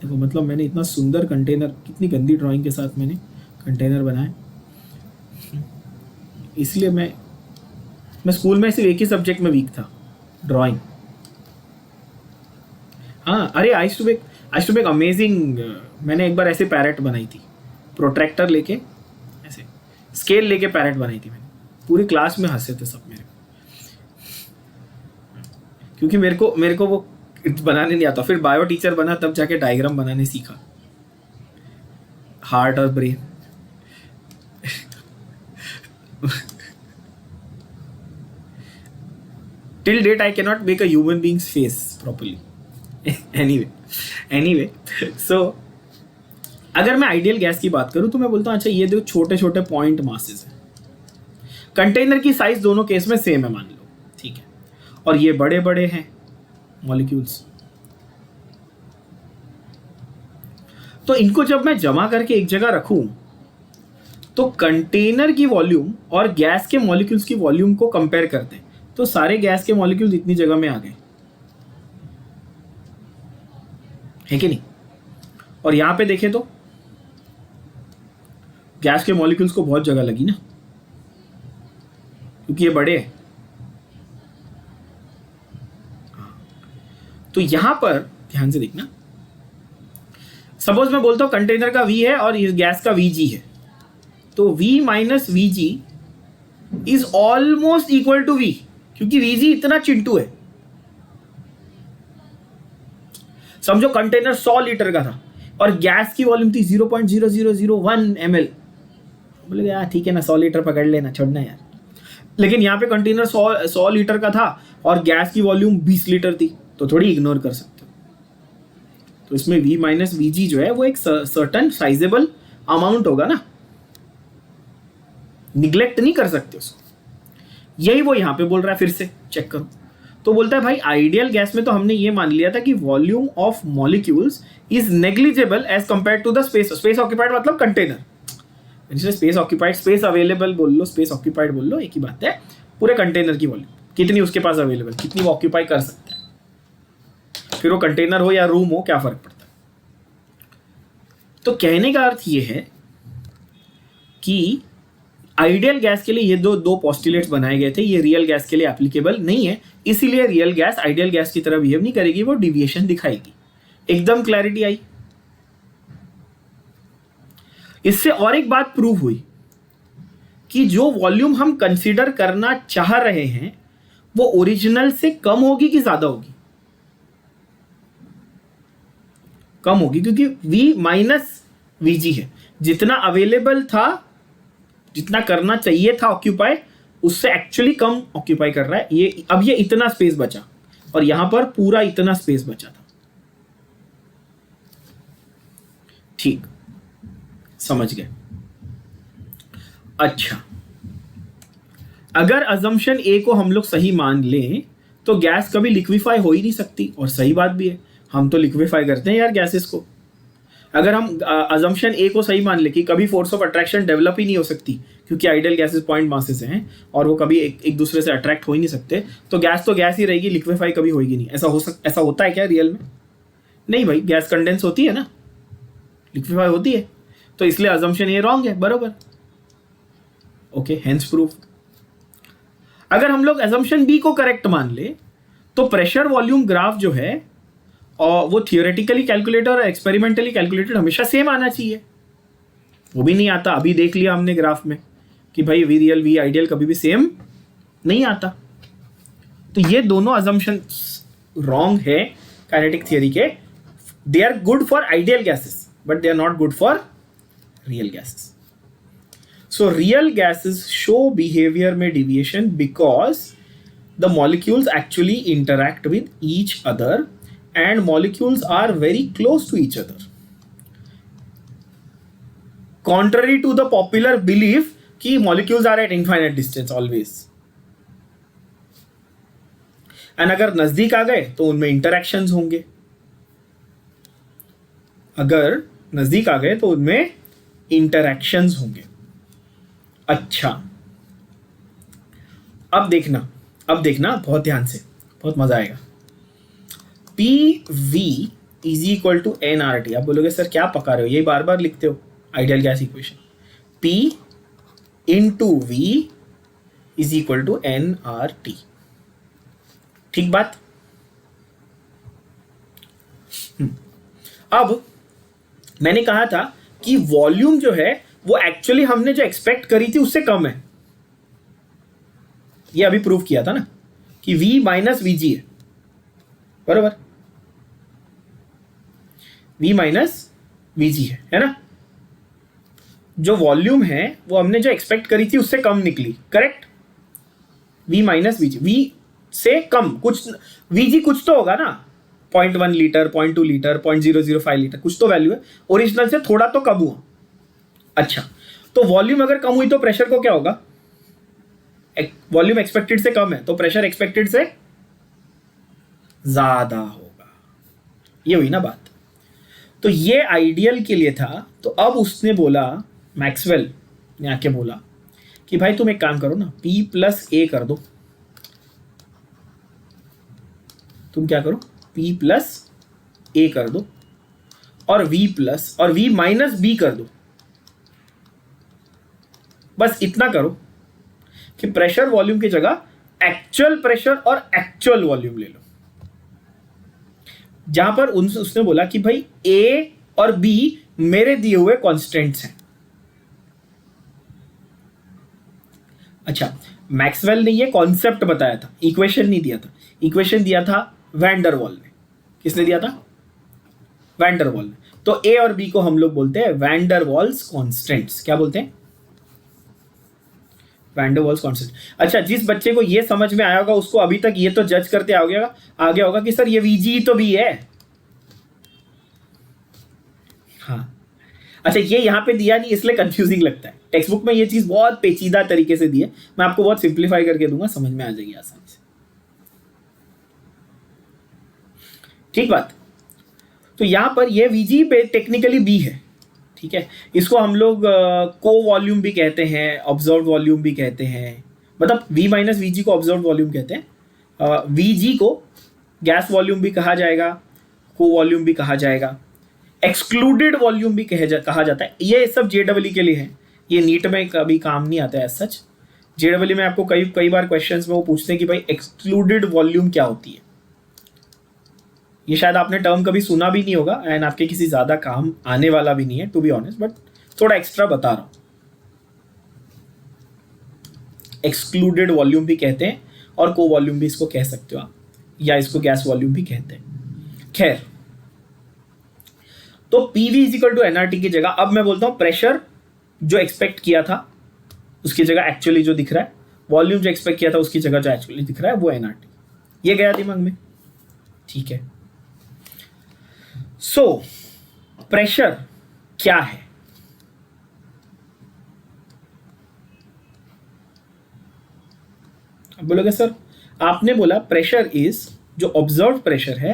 देखो, मतलब मैंने इतना सुंदर कंटेनर, कितनी गंदी ड्राइंग के साथ मैंने कंटेनर बनाया, इसलिए मैं स्कूल में सिर्फ एक ही सब्जेक्ट में वीक था, ड्राइंग। हाँ, अरे आई टू मेक अमेजिंग। मैंने एक बार ऐसे पैरेट बनाई थी, प्रोट्रैक्टर लेके, ऐसे स्केल लेके पैरेट बनाई थी मैंने। पूरी क्लास में हंसे थे सब मेरे, क्योंकि मेरे को वो बनाने नहीं आता। फिर बायो टीचर बना, तब जाके डायग्राम बनाने सीखा, हार्ट और brain. Till date I cannot make a human being's face properly. anyway, so अगर मैं आइडियल गैस की बात करूं तो मैं बोलता हूं अच्छा ये दो छोटे छोटे पॉइंट मासेस हैं, कंटेनर की साइज दोनों केस में सेम है मान लो, ठीक है, और ये बड़े बड़े हैं मॉलिक्यूल्स। तो इनको जब मैं जमा करके एक जगह रखूं तो कंटेनर की वॉल्यूम और गैस के मॉलिक्यूल्स की वॉल्यूम को कंपेयर करते हैं, तो सारे गैस के मॉलिक्यूल्स इतनी जगह में आ गए, है कि नहीं। और यहां पे देखें तो गैस के मॉलिक्यूल्स को बहुत जगह लगी ना, क्योंकि ये बड़े हैं। तो यहां पर ध्यान से देखना, सपोज मैं बोलता हूं कंटेनर का V है और इस गैस का VG है, तो V minus VG is almost equal to V, क्योंकि VG इतना चिंटू है। समझो कंटेनर 100 लीटर का था और गैस की वॉल्यूम थी 0.0001 ml, बोले यार ठीक है ना 100 लीटर पकड़ लेना, छोड़ना यार। लेकिन यहाँ पे कंटेनर 100 लीटर का था और गैस की वॉल्यूम 20 लीटर थी, तो थोड़ी इग्नोर कर सकते हो। तो इसमें V माइनस VG जो है वो एक सर्टन साइजेबल अमाउंट होगा ना, निग्लेक्ट नहीं कर सकते उसको। यही वो यहाँ पे बोल रहा है, फिर से चेक करो तो बोलता है भाई आइडियल गैस में तो हमने ये मान लिया था कि volume of molecules is negligible as compare to the space occupied, मतलब container, space occupied, space available बोल लो, स्पेस ऑक्यूपाइड बोल लो, एक ही बात है। पूरे कंटेनर की वॉल्यूम कितनी उसके पास अवेलेबल, कितनी वो ऑक्यूपाई कर सकता है, फिर वो कंटेनर हो या रूम हो, क्या फर्क पड़ता है। तो कहने का अर्थ ये है कि आइडियल गैस के लिए ये दो पोस्टुलेट्स बनाए गए थे, ये रियल गैस के लिए एप्लीकेबल नहीं है, इसीलिए रियल गैस आइडियल गैस की तरह बिहेव नहीं करेगी, वो डिविएशन दिखाएगी। एकदम क्लैरिटी आई। इससे और एक बात प्रूव हुई कि जो वॉल्यूम हम कंसीडर करना चाह रहे हैं वो ओरिजिनल से कम होगी कि ज्यादा होगी, कम होगी, क्योंकि V माइनस VG है, जितना अवेलेबल था, जितना करना चाहिए था ऑक्यूपाई, उससे एक्चुअली कम ऑक्यूपाई कर रहा है ये। अब ये इतना स्पेस बचा और यहां पर पूरा इतना स्पेस बचा था, ठीक, समझ गए। अच्छा, अगर अजम्पशन ए को हम लोग सही मान लें तो गैस कभी लिक्विफाई हो ही नहीं सकती, और सही बात भी है, हम तो लिक्विफाई करते हैं यार गैसेस को। अगर हम अजम्पशन ए को सही मान ले कि कभी फोर्स ऑफ अट्रैक्शन डेवलप ही नहीं हो सकती, क्योंकि आइडियल गैसेस पॉइंट मासेस हैं और वो कभी एक दूसरे से अट्रैक्ट हो ही नहीं सकते, तो गैस ही रहेगी, लिक्विफाई कभी होगी नहीं। ऐसा होता है क्या रियल में? नहीं भाई, गैस कंडेंस होती है ना, लिक्विफाई होती है, तो इसलिए अजम्पशन ये रॉन्ग है, बरोबर। Okay, hence proof. अगर हम लोग अजम्पशन बी को करेक्ट मान ले तो प्रेशर वॉल्यूम ग्राफ जो है और वो थियोरेटिकली कैलकुलेटेड और एक्सपेरिमेंटली कैलकुलेटेड हमेशा सेम आना चाहिए, वो भी नहीं आता। अभी देख लिया हमने ग्राफ में कि भाई वी रियल वी आइडियल कभी भी सेम नहीं आता। तो ये दोनों अजम्पशन रॉन्ग है काइनेटिक थियरी के। They are good for ideal gases but they are not good for real gases. So real gases show behavior में deviation because the molecules actually interact with each other and molecules are very close to each other. Contrary to the popular belief कि molecules are at infinite distance always. And अगर नजदीक आ गए तो उनमें interactions होंगे, अगर नजदीक आ गए तो उनमें interactions होंगे। अच्छा, अब देखना बहुत ध्यान से, बहुत मजा आएगा। PV is equal to nRT। आप बोलोगे सर क्या पका रहे हो, ये बार बार लिखते हो ideal gas equation. P into V is equal to nRT, ठीक बात। अब मैंने कहा था कि वॉल्यूम जो है वो एक्चुअली हमने जो एक्सपेक्ट करी थी उससे कम है, ये अभी प्रूव किया था ना कि V माइनस VG है, बरोबर। V माइनस VG है ना। जो वॉल्यूम है वो हमने जो एक्सपेक्ट करी थी उससे कम निकली, correct. V minus VG, V से कम कुछ, VG कुछ तो होगा ना, 0.1 लीटर, 0.2 लीटर, 0.005 लीटर, कुछ तो वैल्यू है, ओरिजिनल से थोड़ा तो कम हुआ। अच्छा, तो वॉल्यूम अगर कम हुई तो प्रेशर को क्या होगा? वॉल्यूम एक्सपेक्टेड से कम है तो प्रेशर एक्सपेक्टेड से ज्यादा होगा। ये हुई ना बात। तो ये आइडियल के लिए था। तो अब उसने बोला, मैक्सवेल ने आके बोला कि भाई तुम एक काम करो ना, P प्लस ए कर दो। तुम क्या करो, P प्लस ए कर दो और V प्लस और V माइनस बी कर दो। बस इतना करो कि प्रेशर वॉल्यूम की जगह एक्चुअल प्रेशर और एक्चुअल वॉल्यूम ले लो। जहां पर उसने बोला कि भाई A और B मेरे दिए हुए कॉन्स्टेंट्स हैं। अच्छा, मैक्सवेल ने ये कॉन्सेप्ट बताया था, इक्वेशन नहीं दिया था। इक्वेशन दिया था वैन डर वाल ने। किसने दिया था? वैन डर वाल ने। तो A और B को हम लोग बोलते हैं वैन डर वाल्स कॉन्स्टेंट्स। क्या बोलते हैं? Van der Waals constant. अच्छा, जिस बच्चे को ये समझ में आया होगा उसको अभी तक ये तो जज करते आ गया होगा कि सर ये VG तो भी है। हाँ, अच्छा, ये यहां पे दिया नहीं इसलिए कंफ्यूजिंग लगता है। टेक्स्ट बुक में ये चीज बहुत पेचीदा तरीके से दी है, मैं आपको बहुत सिंप्लीफाई करके दूंगा, समझ में आ जाएगी आसानी से। ठीक बात। तो यहां पर ये VG पे टेक्निकली B है, ठीक है। इसको हम लोग को वॉल्यूम भी कहते हैं, ऑब्जर्व वॉल्यूम भी कहते हैं। मतलब V माइनस VG को ऑब्जर्व वॉल्यूम कहते हैं। VG को गैस वॉल्यूम भी कहा जाएगा, को वॉल्यूम भी कहा जाएगा, एक्सक्लूडेड वॉल्यूम भी कहा जाता है। ये सब JEE के लिए है, ये नीट में कभी काम नहीं आता है सच। JEE में आपको कई बार क्वेश्चंस में वो पूछते हैं कि भाई एक्सक्लूडेड वॉल्यूम क्या होती है। ये शायद आपने टर्म कभी सुना भी नहीं होगा एंड आपके किसी ज्यादा काम आने वाला भी नहीं है, टू बी ऑनेस्ट, बट थोड़ा एक्स्ट्रा बता रहा हूं। एक्सक्लूडेड वॉल्यूम भी कहते हैं और को वॉल्यूम भी इसको कह सकते हो आप, या इसको गैस वॉल्यूम भी कहते हैं। खैर, तो PV इजिकल टू NRT की जगह अब मैं बोलता हूं प्रेशर जो एक्सपेक्ट किया था उसकी जगह एक्चुअली जो दिख रहा है, वॉल्यूम जो एक्सपेक्ट किया था उसकी जगह जो एक्चुअली दिख रहा है वो NRT। ये गया दिमाग में, ठीक है। सो प्रेशर क्या है? अब बोलोगे सर आपने बोला प्रेशर इज, जो ऑब्जर्व प्रेशर है,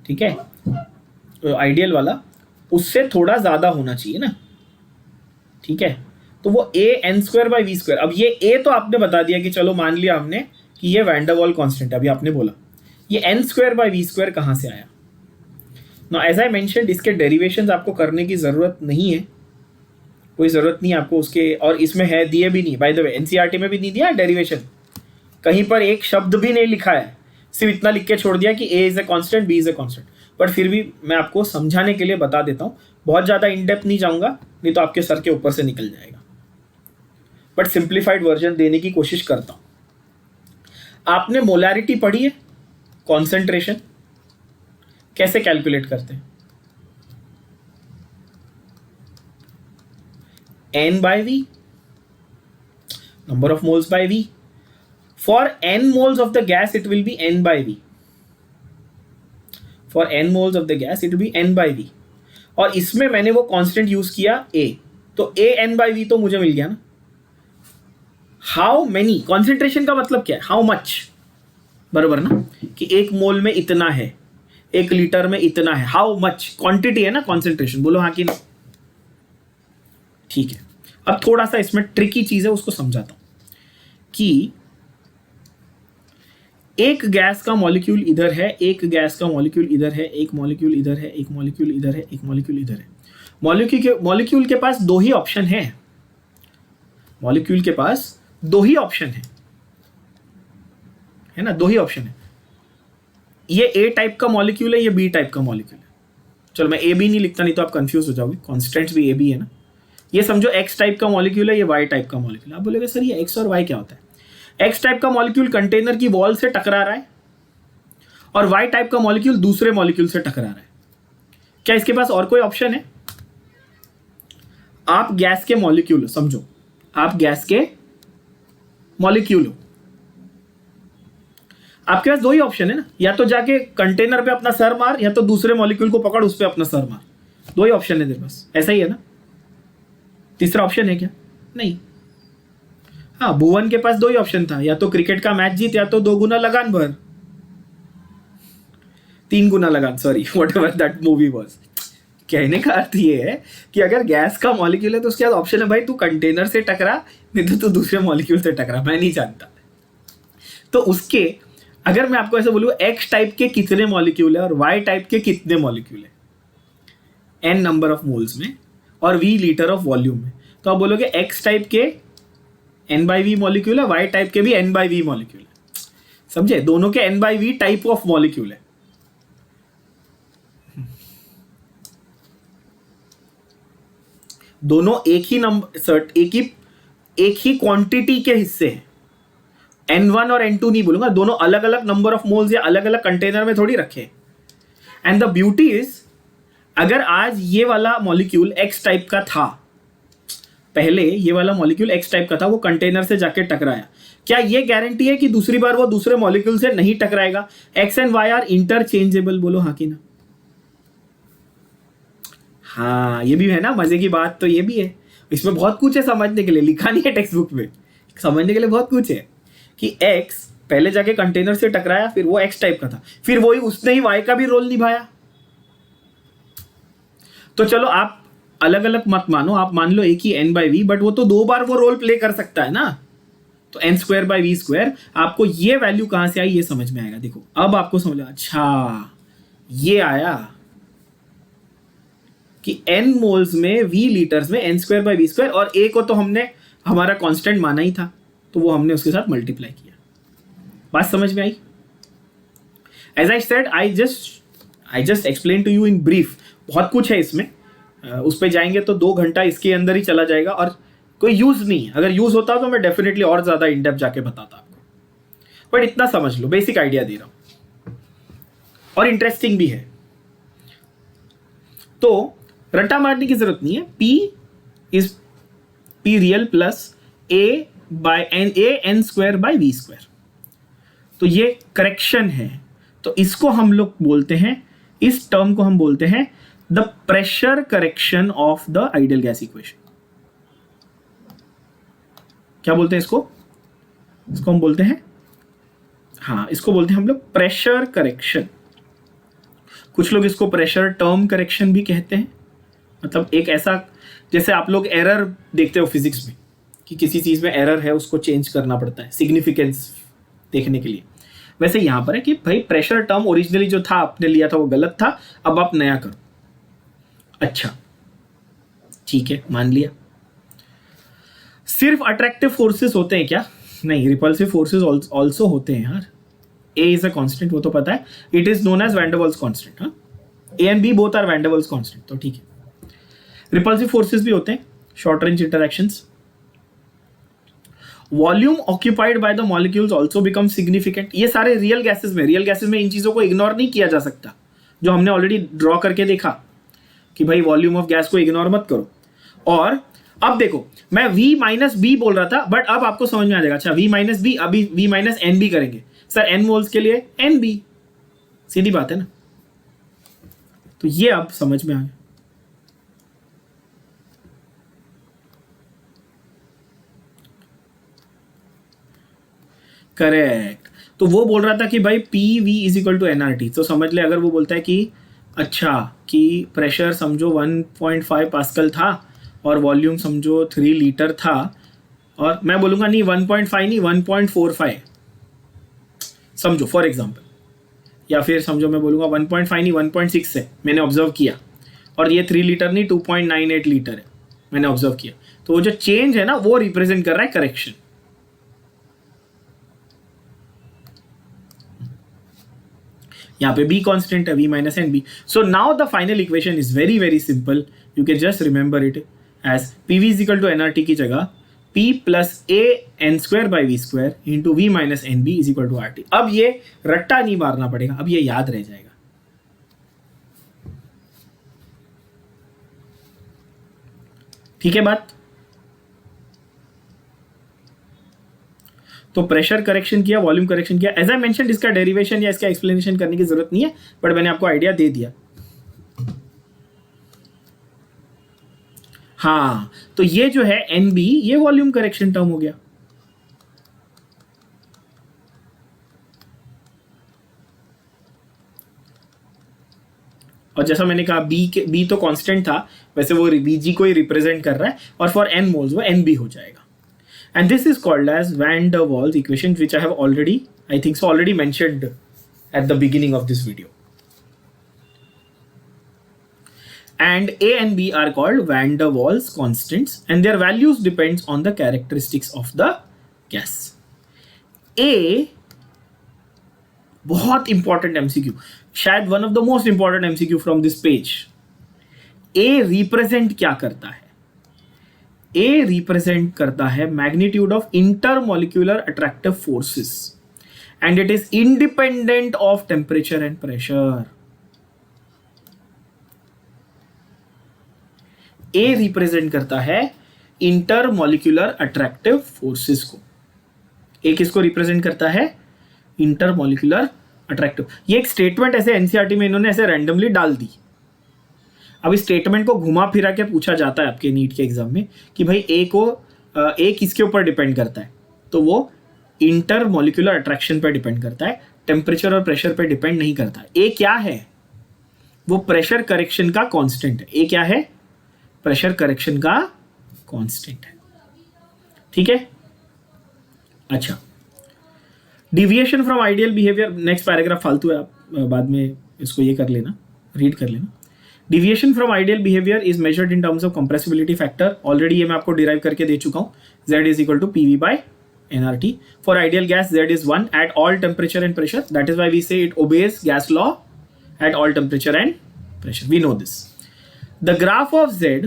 ठीक है, आइडियल वाला, उससे थोड़ा ज्यादा होना चाहिए ना, ठीक है। तो वो A(n²/v²। अब ये A तो आपने बता दिया कि चलो मान लिया हमने कि ये वैन डर वाल कांस्टेंट है, अभी आपने बोला ये n²/v² कहां से आया? नाउ एज आई मेंशन्ड, इसके डेरिवेशंस आपको करने की जरूरत नहीं है, कोई जरूरत नहीं है आपको उसके, और इसमें है दिए भी नहीं, बाय द वे NCERT में भी नहीं दिया डेरिवेशन, कहीं पर एक शब्द भी नहीं लिखा है, सिर्फ इतना लिख के छोड़ दिया कि A is a constant, B is a constant. But फिर भी मैं आपको समझाने के लिए बता देता हूं, बहुत ज्यादा इन डेप्थ नहीं जाऊंगा, नहीं तो आपके सर के ऊपर से निकल जाएगा, बट सिंप्लीफाइड वर्जन देने की कोशिश करता हूं। आपने मोलैरिटी पढ़ी है, कॉन्सेंट्रेशन कैसे कैलकुलेट करते हैं? N/V, number of moles by V. For n moles of the gas it will be N/V. For n moles of the gas it will be N/V. और इसमें मैंने वो कांस्टेंट यूज किया A, तो AN/V तो मुझे मिल गया ना। हाउ मेनी, कॉन्सेंट्रेशन का मतलब क्या है? हाउ मच, बराबर ना, कि एक मोल में इतना है, एक लीटर में इतना है। हाउ मच क्वांटिटी है ना कॉन्सेंट्रेशन, बोलो हाँ कि ना। ठीक है, अब थोड़ा सा इसमें ट्रिकी चीज है, उसको समझाता हूं कि एक गैस का मॉलिक्यूल इधर है, एक गैस का मॉलिक्यूल इधर है, एक मॉलिक्यूल इधर है, एक मॉलिक्यूल इधर है, एक मॉलिक्यूल इधर है। मॉलिक्यूल के पास दो ही ऑप्शन है, मॉलिक्यूल के पास दो ही ऑप्शन है ना, दो ही ऑप्शन है। ये A टाइप का मॉलिक्यूल है, ये B टाइप का मॉलिक्यूल है। चलो मैं AB नहीं लिखता, नहीं तो आप कंफ्यूज हो जाओगे, कॉन्स्टेंट्स भी AB है ना। ये समझो X टाइप का मॉलिक्यूल है, ये Y टाइप का मॉलिक्यूल है। आप बोलेगे सर ये X और Y क्या होता है? X टाइप का मॉलिक्यूल कंटेनर की वॉल से टकरा रहा है और Y टाइप का मॉलिक्यूल दूसरे मॉलिक्यूल से टकरा रहा है। क्या इसके पास और कोई ऑप्शन है? आप गैस के मॉलिक्यूल हो, समझो आप गैस के मॉलिक्यूल हो, आपके पास दो ही ऑप्शन है ना, या तो जाके कंटेनर पे अपना सर मार, या तो दूसरे मॉलिक्यूल को पकड़ उस पे अपना सर मार। दो ही ऑप्शन है तेरे पास, ऐसा ही है ना? तीसरा ऑप्शन है क्या? नहीं। हाँ, भुवन के पास दो ही ऑप्शन था, या तो क्रिकेट का मैच जीत, या तो 2 गुना लगान भर, 3 गुना लगान, sorry, what ever that movie was. कहने का अर्थ ये है कि अगर गैस का मॉलिक्यूल है तो उसके बाद ऑप्शन है भाई तू कंटेनर से टकरा, नहीं तो तू दूसरे मॉलिक्यूल से टकरा, मैं नहीं जानता। तो उसके अगर मैं आपको ऐसे बोलूँ एक्स टाइप के कितने मॉलिक्यूल है और वाई टाइप के कितने मॉलिक्यूल है एन नंबर ऑफ मोल्स में और वी लीटर ऑफ वॉल्यूम में, तो आप बोलोगे एक्स टाइप के एन बाई वी मॉलिक्यूल है, वाई टाइप के भी एन बाई वी मॉलिक्यूल है। समझे? दोनों के n by V type of molecule है। दोनों एक ही नंबर, एक ही क्वांटिटी के हिस्से हैं। N1 और N2 नहीं बोलूंगा, दोनों अलग अलग नंबर ऑफ मोल्स या अलग अलग कंटेनर में थोड़ी रखे। एंड द ब्यूटी इज, अगर आज ये वाला मॉलिक्यूल एक्स टाइप का था, पहले ये वाला मॉलिक्यूल एक्स टाइप का था, वो कंटेनर से जाके टकराया, क्या ये गारंटी है कि दूसरी बार वो दूसरे मॉलिक्यूल से नहीं टकराएगा? X and Y are interchangeable, बोलो हाँ कि ना? हाँ, ये भी है ना मजे की बात, तो ये भी है। इसमें बहुत कुछ है समझने के लिए, लिखा नहीं है टेक्स्ट बुक में, समझने के लिए बहुत कुछ है कि एक्स पहले जाके कंटेनर से टकराया, फिर वो एक्स टाइप का था, फिर वही उसने ही वाई का भी रोल निभाया। तो चलो आप अलग अलग मत मानो, आप मान लो एक ही एन बाई वी, बट वो तो 2 बार वो रोल प्ले कर सकता है ना। तो n square by V square, आपको ये वैल्यू कहां से आई ये समझ में आएगा। देखो अब आपको समझ, अच्छा ये आया कि एन मोल्स में वी लीटर्स में n square by V square, और ए को तो हमने हमारा कांस्टेंट माना ही था, तो वो हमने उसके साथ मल्टीप्लाई किया। बात समझ में आई? As I said, I just explain to you in brief. बहुत कुछ है इसमें, उस पर जाएंगे तो 2 घंटा इसके अंदर ही चला जाएगा और कोई यूज नहीं। अगर यूज होता तो मैं डेफिनेटली और ज्यादा इन डेप्थ जाके बताता आपको, बट इतना समझ लो, बेसिक आइडिया दे रहा हूं और इंटरेस्टिंग भी है। तो रट्टा मारने की जरूरत नहीं है। P real plus a by n, a n square by V square, तो ये करेक्शन है। तो इसको हम लोग बोलते हैं, इस टर्म को हम बोलते हैं the pressure correction of the ideal gas equation. क्या बोलते हैं इसको? इसको हम बोलते हैं, हाँ इसको बोलते हैं हम लोग प्रेशर करेक्शन। कुछ लोग इसको प्रेशर टर्म करेक्शन भी कहते हैं। मतलब एक ऐसा, जैसे आप लोग एरर देखते हो फिजिक्स में कि किसी चीज में एरर है, उसको चेंज करना पड़ता है सिग्निफिकेंस देखने के लिए, वैसे यहां पर है कि भाई प्रेशर टर्म ओरिजिनली जो था आपने लिया था वो गलत था, अब आप नया करो। अच्छा ठीक है, मान लिया। सिर्फ अट्रैक्टिव फोर्सेस होते हैं क्या? नहीं, रिपल्सिव फोर्सेस ऑल्सो होते हैं यार। ए इज अ कांस्टेंट, वो तो पता है, it is known as van der Waals constant. हाँ, A and B both are van der Waals constant, तो ठीक है। रिपल्सिव फोर्सेस भी होते हैं, short range interactions. Volume occupied by the molecules also become significant. ये सारे रियल गैसेस में इन चीजों को इग्नोर नहीं किया जा सकता, जो हमने ऑलरेडी ड्रॉ करके देखा कि भाई वॉल्यूम ऑफ गैस को इग्नोर मत करो। और अब देखो, मैं V माइनस बी बोल रहा था, बट अब आपको समझ में आ जाएगा। अच्छा, V माइनस बी, अभी V माइनस एन बी करेंगे सर, एन मोल्स के लिए एन बी, सीधी बात है ना। तो ये अब समझ में आ गया। करेक्ट। तो वो बोल रहा था कि भाई P V is equal to n R T, तो समझ ले, अगर वो बोलता है कि अच्छा कि प्रेशर समझो 1.5 पास्कल था और वॉल्यूम समझो 3 लीटर था, और मैं बोलूँगा नहीं 1.5 नहीं 1.45 समझो फॉर एग्जांपल, या फिर समझो मैं बोलूँगा 1.5 नहीं 1.6 है, मैंने ऑब्जर्व किया, और ये 3 लीटर नहीं 2.98 लीटर है, मैंने ऑब्जर्व किया। तो वो जो चेंज है ना, वो रिप्रेजेंट कर रहा है करेक्शन। यहाँ पे b कांस्टेंट है, v minus n B. So now the final equation is very very simple, you can just remember it as P V is equal to n R T की जगह p plus a n square by V square into V minus n B is equal to R T. अब ये रट्टा नहीं मारना पड़ेगा, अब ये याद रह जाएगा। ठीक है बात? तो प्रेशर करेक्शन किया, वॉल्यूम करेक्शन किया। एज आई मेंशन, इसका डेरिवेशन या इसका एक्सप्लेनेशन करने की जरूरत नहीं है, बट मैंने आपको आइडिया दे दिया। हाँ, तो ये जो है NB, ये वॉल्यूम करेक्शन टर्म हो गया। और जैसा मैंने कहा बी तो कांस्टेंट था, वैसे वो Bg को ही रिप्रेजेंट कर रहा है, और फॉर n मोल्स वो NB हो जाएगा। And this is called as van der Waals equation, which I have already, I think so already mentioned at the beginning of this video. And A and B are called van der Waals constants, and their values depends on the characteristics of the gas. A, बहुत इंपॉर्टेंट MCQ, शायद one of the most important MCQ from this page. A represent क्या करता है? A रिप्रेजेंट करता है magnitude of intermolecular attractive forces, and it is independent of temperature and pressure. A represent करता है इंटरमोलिक्यूलर अट्रैक्टिव फोर्सेस को। A किसको रिप्रेजेंट करता है? Intermolecular attractive. ये एक स्टेटमेंट ऐसे एनसीईआरटी में इन्होंने ऐसे रैंडमली डाल दी। अब इस स्टेटमेंट को घुमा फिरा के पूछा जाता है आपके नीट के एग्जाम में कि भाई A किसके ऊपर डिपेंड करता है, तो वो इंटरमोलिक्यूलर अट्रैक्शन पर डिपेंड करता है, टेम्परेचर और प्रेशर पर डिपेंड नहीं करता। A क्या है? वो प्रेशर करेक्शन का कांस्टेंट है। A क्या है? प्रेशर करेक्शन का कांस्टेंट है। ठीक है, अच्छा, deviation from ideal behaviour, next paragraph फालतू है, आप बाद में इसको ये कर लेना, रीड कर लेना। Deviation from ideal behaviour is measured in terms of compressibility factor. Already ये मैं आपको डिराइव करके दे चुका हूं। Z is equal to PV by nRT। For ideal gas Z is 1 at all temperature and pressure, that is why we say it obeys gas law at all temperature and pressure, we know this. The graph of Z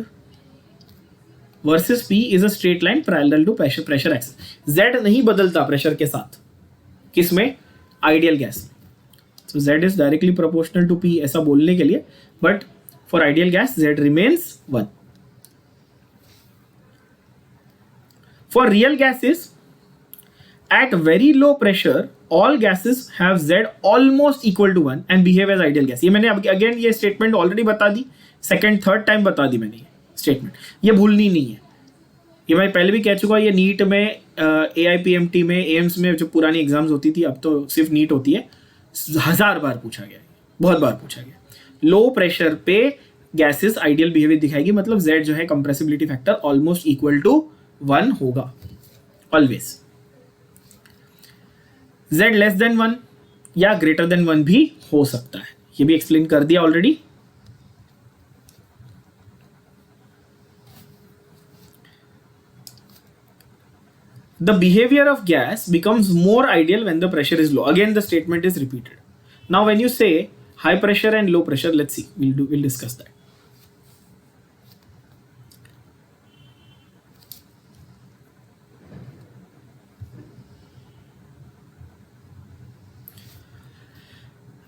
versus P is a straight line parallel to pressure axis. Z नहीं बदलता प्रेशर के साथ, किसमें? Ideal gas. So Z is directly proportional to P ऐसा बोलने के लिए, but for ideal gas Z remains 1. For real gases at very low pressure all gases have Z almost equal to 1 and behave as ideal gas. ये मैंने अगेन ये स्टेटमेंट ऑलरेडी बता दी, सेकेंड थर्ड टाइम बता दी मैंने ये स्टेटमेंट, ये भूलनी नहीं है। ये मैं पहले भी कह चुका, ये नीट में AIPMT में एम्स में जो पुरानी एग्जाम्स होती थी, अब तो सिर्फ नीट होती है, 1000 बार पूछा गया, बहुत बार पूछा गया। लो प्रेशर पे गैसेस आइडियल बिहेवियर दिखाएगी, मतलब Z जो है compressibility factor almost equal to 1 होगा ऑलवेज। Z लेस देन 1 या ग्रेटर देन 1 भी हो सकता है, ये भी एक्सप्लेन कर दिया already. The behavior of gas becomes more ideal when the pressure is low. Again, the statement is repeated. Now, when you say high pressure and low pressure, let's see. We'll discuss that.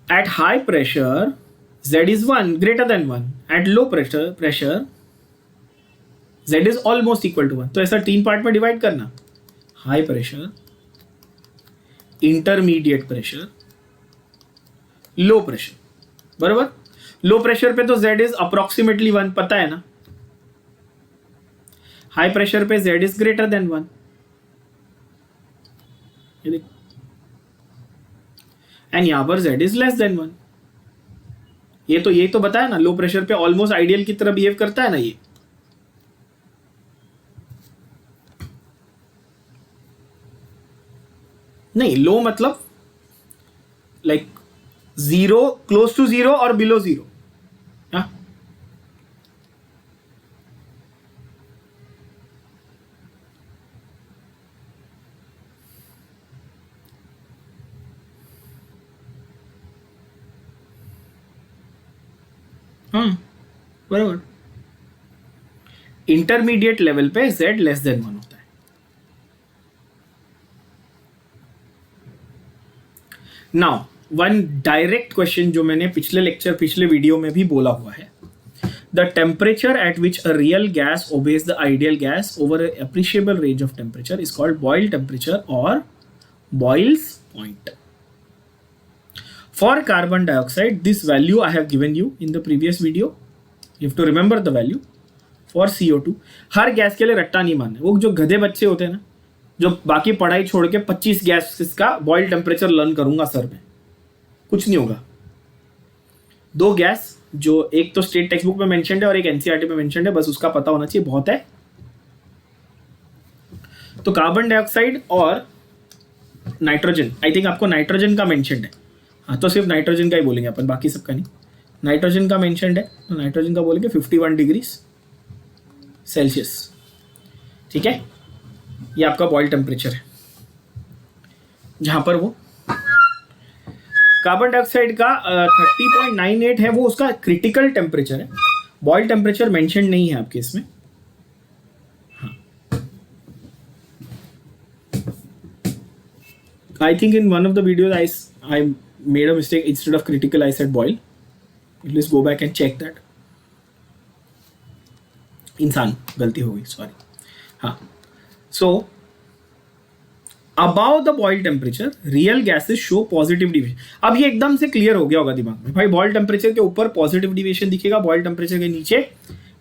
At high pressure, Z is 1 greater than 1. At low pressure, Z is almost equal to 1. तो ऐसा 3 पार्ट में डिवाइड करना, high pressure, intermediate pressure, low pressure, बराबर। लो प्रेशर पे तो Z इज अप्रोक्सीमेटली 1 पता है ना, हाई प्रेशर पे Z is greater than 1, and यहां पर Z इज लेस देन 1। ये तो बताया ना, लो प्रेशर पे ऑलमोस्ट आइडियल की तरह बिहेव करता है ना ये। नहीं, लो मतलब लाइक 0, क्लोज टू 0 और बिलो 0। बराबर। इंटरमीडिएट लेवल पे Z लेस देन 1 होता है। नाउ वन डायरेक्ट क्वेश्चन जो मैंने पिछले वीडियो में भी बोला हुआ है, the temperature at which a real gas obeys the ideal gas over a appreciable range of temperature is called boil temperature और Boyle's point. For carbon dioxide, this value I have given you in the previous video. You have to remember the value. For CO2, her gas के लिए रट्टा नहीं मारना। वो जो गधे बच्चे होते हैं ना, जो बाकी पढ़ाई छोड़ के 25 गैसेस का बॉयल टेम्परेचर लर्न करूंगा सर में, कुछ नहीं होगा। 2 गैस जो एक तो स्टेट टेक्स्ट बुक में मेंशन्ड है और एक एनसीईआरटी में मेंशन्ड है, बस उसका पता होना चाहिए, बहुत है। तो कार्बन डाइऑक्साइड और नाइट्रोजन, आई थिंक आपको नाइट्रोजन का मेंशन्ड है, हाँ तो सिर्फ नाइट्रोजन का ही बोलेंगे अपन, बाकी सबका नहीं। नाइट्रोजन का मेंशन्ड है तो नाइट्रोजन का बोलेंगे 51 डिग्री सेल्सियस, ठीक है। ये आपका बॉयल टेम्परेचर है, जहां पर वो कार्बन डाइऑक्साइड का 30.98 है, वो उसका क्रिटिकल टेम्परेचर है। बॉयल टेम्परेचर मेंशन नहीं है आपके इसमें। I think in one of the videos I made a mistake. Instead of critical I said boil. Let's go back and check that. इंसान गलती हो गई, सॉरी। हाँ, so above the boil temperature real gases show positive deviation. अब ये एकदम से क्लियर हो गया होगा दिमाग में, भाई बॉयल टेम्परेचर के ऊपर पॉजिटिव डिविएशन दिखेगा, बॉयल टेम्परेचर के नीचे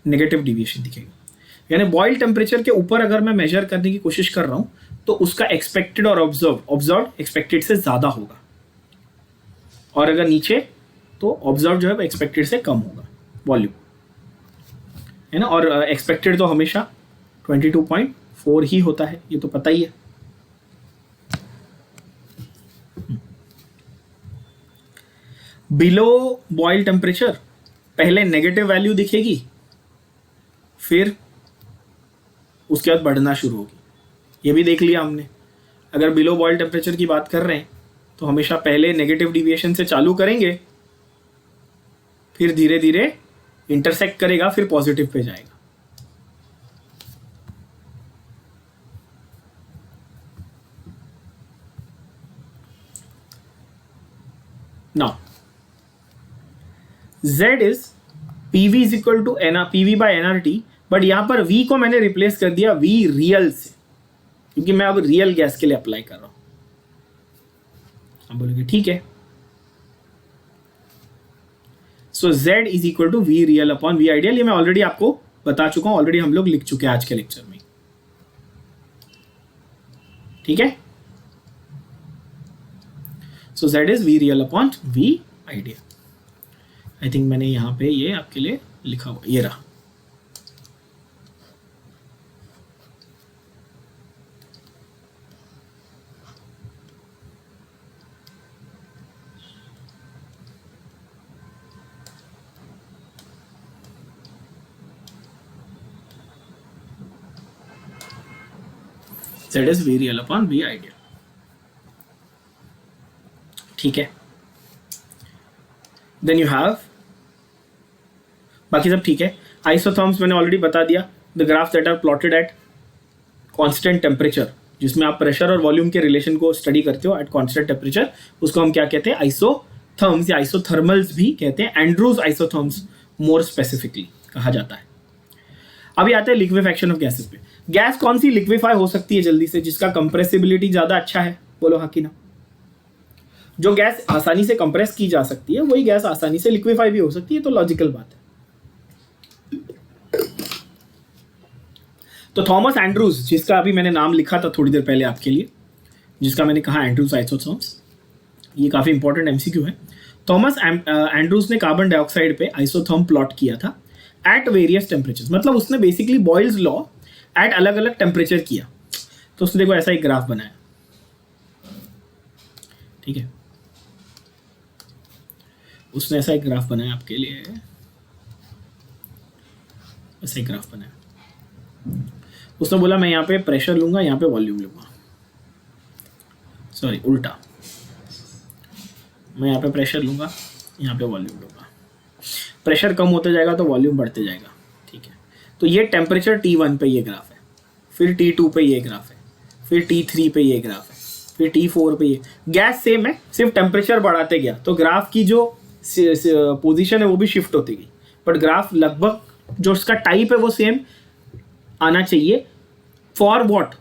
नेगेटिव डिविएशन दिखेगा। यानी बॉयल टेम्परेचर के ऊपर अगर मैं मेजर करने की कोशिश कर रहा हूं तो उसका एक्सपेक्टेड और ऑब्जर्व एक्सपेक्टेड से ज्यादा होगा, और अगर नीचे तो ऑब्जर्व जो है एक्सपेक्टेड से कम होगा वॉल्यूम, है ना। और एक्सपेक्टेड तो हमेशा 22.4 ही होता है, ये तो पता ही है। बिलो बॉयल टेम्परेचर पहले नेगेटिव वैल्यू दिखेगी, फिर उसके बाद बढ़ना शुरू होगी। ये भी देख लिया हमने। अगर बिलो बॉयल टेम्परेचर की बात कर रहे हैं तो हमेशा पहले नेगेटिव डिविएशन से चालू करेंगे, फिर धीरे धीरे इंटरसेक्ट करेगा, फिर पॉजिटिव पे जाएगा। Now Z is PV is equal to PV by NRT, बट यहां पर V को मैंने रिप्लेस कर दिया V रियल से, क्योंकि मैं अब रियल गैस के लिए अप्लाई कर रहा हूं। आप बोलोगे ठीक है, so Z is equal to V real upon V ideal. ये मैं ऑलरेडी आपको बता चुका हूं, ऑलरेडी हम लोग लिख चुके हैं आज के लेक्चर में, ठीक है। So Z is V real upon V ideal. I think मैंने यहां पे ये आपके लिए लिखा हुआ, ये रहा। Z is V real upon V ideal, ठीक है। देन यू हैव, बाकी सब ठीक है। आइसोथर्म्स मैंने ऑलरेडी बता दिया, the graph that are plotted at constant temperature, जिसमें आप प्रेशर और वॉल्यूम के रिलेशन को स्टडी करते हो एट कांस्टेंट टेम्परेचर, उसको हम क्या कहते हैं, आइसोथर्म्स या आइसोथर्मल्स भी कहते हैं। एंड्रूज आइसोथर्म्स मोर स्पेसिफिकली कहा जाता है। अभी आते हैं लिक्विफैक्शन ऑफ गैसेस पे। गैस कौन सी लिक्विफाई हो सकती है जल्दी से, जिसका कंप्रेसिबिलिटी ज्यादा अच्छा है, बोलो हाँ कि ना। जो गैस आसानी से कंप्रेस की जा सकती है वही गैस आसानी से लिक्विफाई भी हो सकती है, तो लॉजिकल बात है। तो थॉमस एंड्रूज, जिसका अभी मैंने नाम लिखा था थोड़ी देर पहले आपके लिए, जिसका मैंने कहा एंड्रूज आइसोथर्म्स, ये काफी इंपॉर्टेंट एमसीक्यू है। थॉमस एंड्रूज ने कार्बन डाइऑक्साइड पे आइसोथर्म प्लॉट किया था एट वेरियस टेम्परेचर्स, मतलब उसने बेसिकली बॉयल्स लॉ एट अलग अलग टेम्परेचर किया। तो उसने देखो ऐसा एक ग्राफ बनाया, ठीक है। उसने ऐसा एक ग्राफ बनाया आपके लिए, ऐसा एक ग्राफ बनाया। उसने बोला मैं यहाँ पे प्रेशर लूंगा, यहाँ पे वॉल्यूम लूंगा, सॉरी उल्टा, मैं यहाँ पे प्रेशर लूंगा, यहाँ पे वॉल्यूम लूंगा। प्रेशर कम होते जाएगा तो वॉल्यूम बढ़ते जाएगा, ठीक है। तो ये टेम्परेचर T1 पे ये ग्राफ है, फिर T2 पे ये ग्राफ है, फिर T3 पे ये ग्राफ है, फिर T4 पे ये। गैस सेम है, सिर्फ टेम्परेचर बढ़ाते गया तो ग्राफ की जो पोजीशन है वो भी शिफ्ट होती गई, बट ग्राफ लगभग जो उसका टाइप है वो सेम आना चाहिए। For what?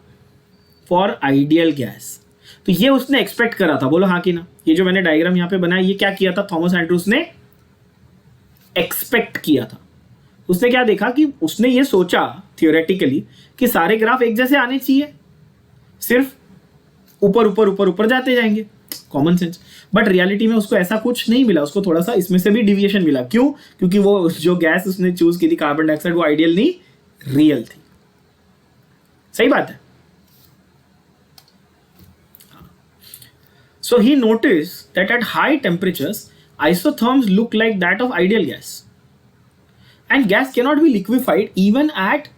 For ideal gas. तो ये उसने एक्सपेक्ट करा था, बोलो हाँ कि ना। ये जो मैंने डायग्राम यहाँ पे बनाया, ये क्या किया था थॉमस एंड्रूज ने, एक्सपेक्ट किया था। उसने क्या देखा कि उसने ये सोचा थियोरेटिकली कि सारे ग्राफ एक जैसे आने चाहिए, सिर्फ ऊपर ऊपर ऊपर ऊपर जाते जाएंगे, कॉमन सेंस। बट रियलिटी में उसको ऐसा कुछ नहीं मिला, उसको थोड़ा सा इसमें से भी डिविएशन मिला। क्यों? क्योंकि वो जो गैस उसने चूज की थी कार्बन डाइऑक्साइड, वो आइडियल नहीं, रियल थी। सही बात है। So he noticed that at high temperatures, isotherms look like that of ideal gas. And gas cannot be liquefied even at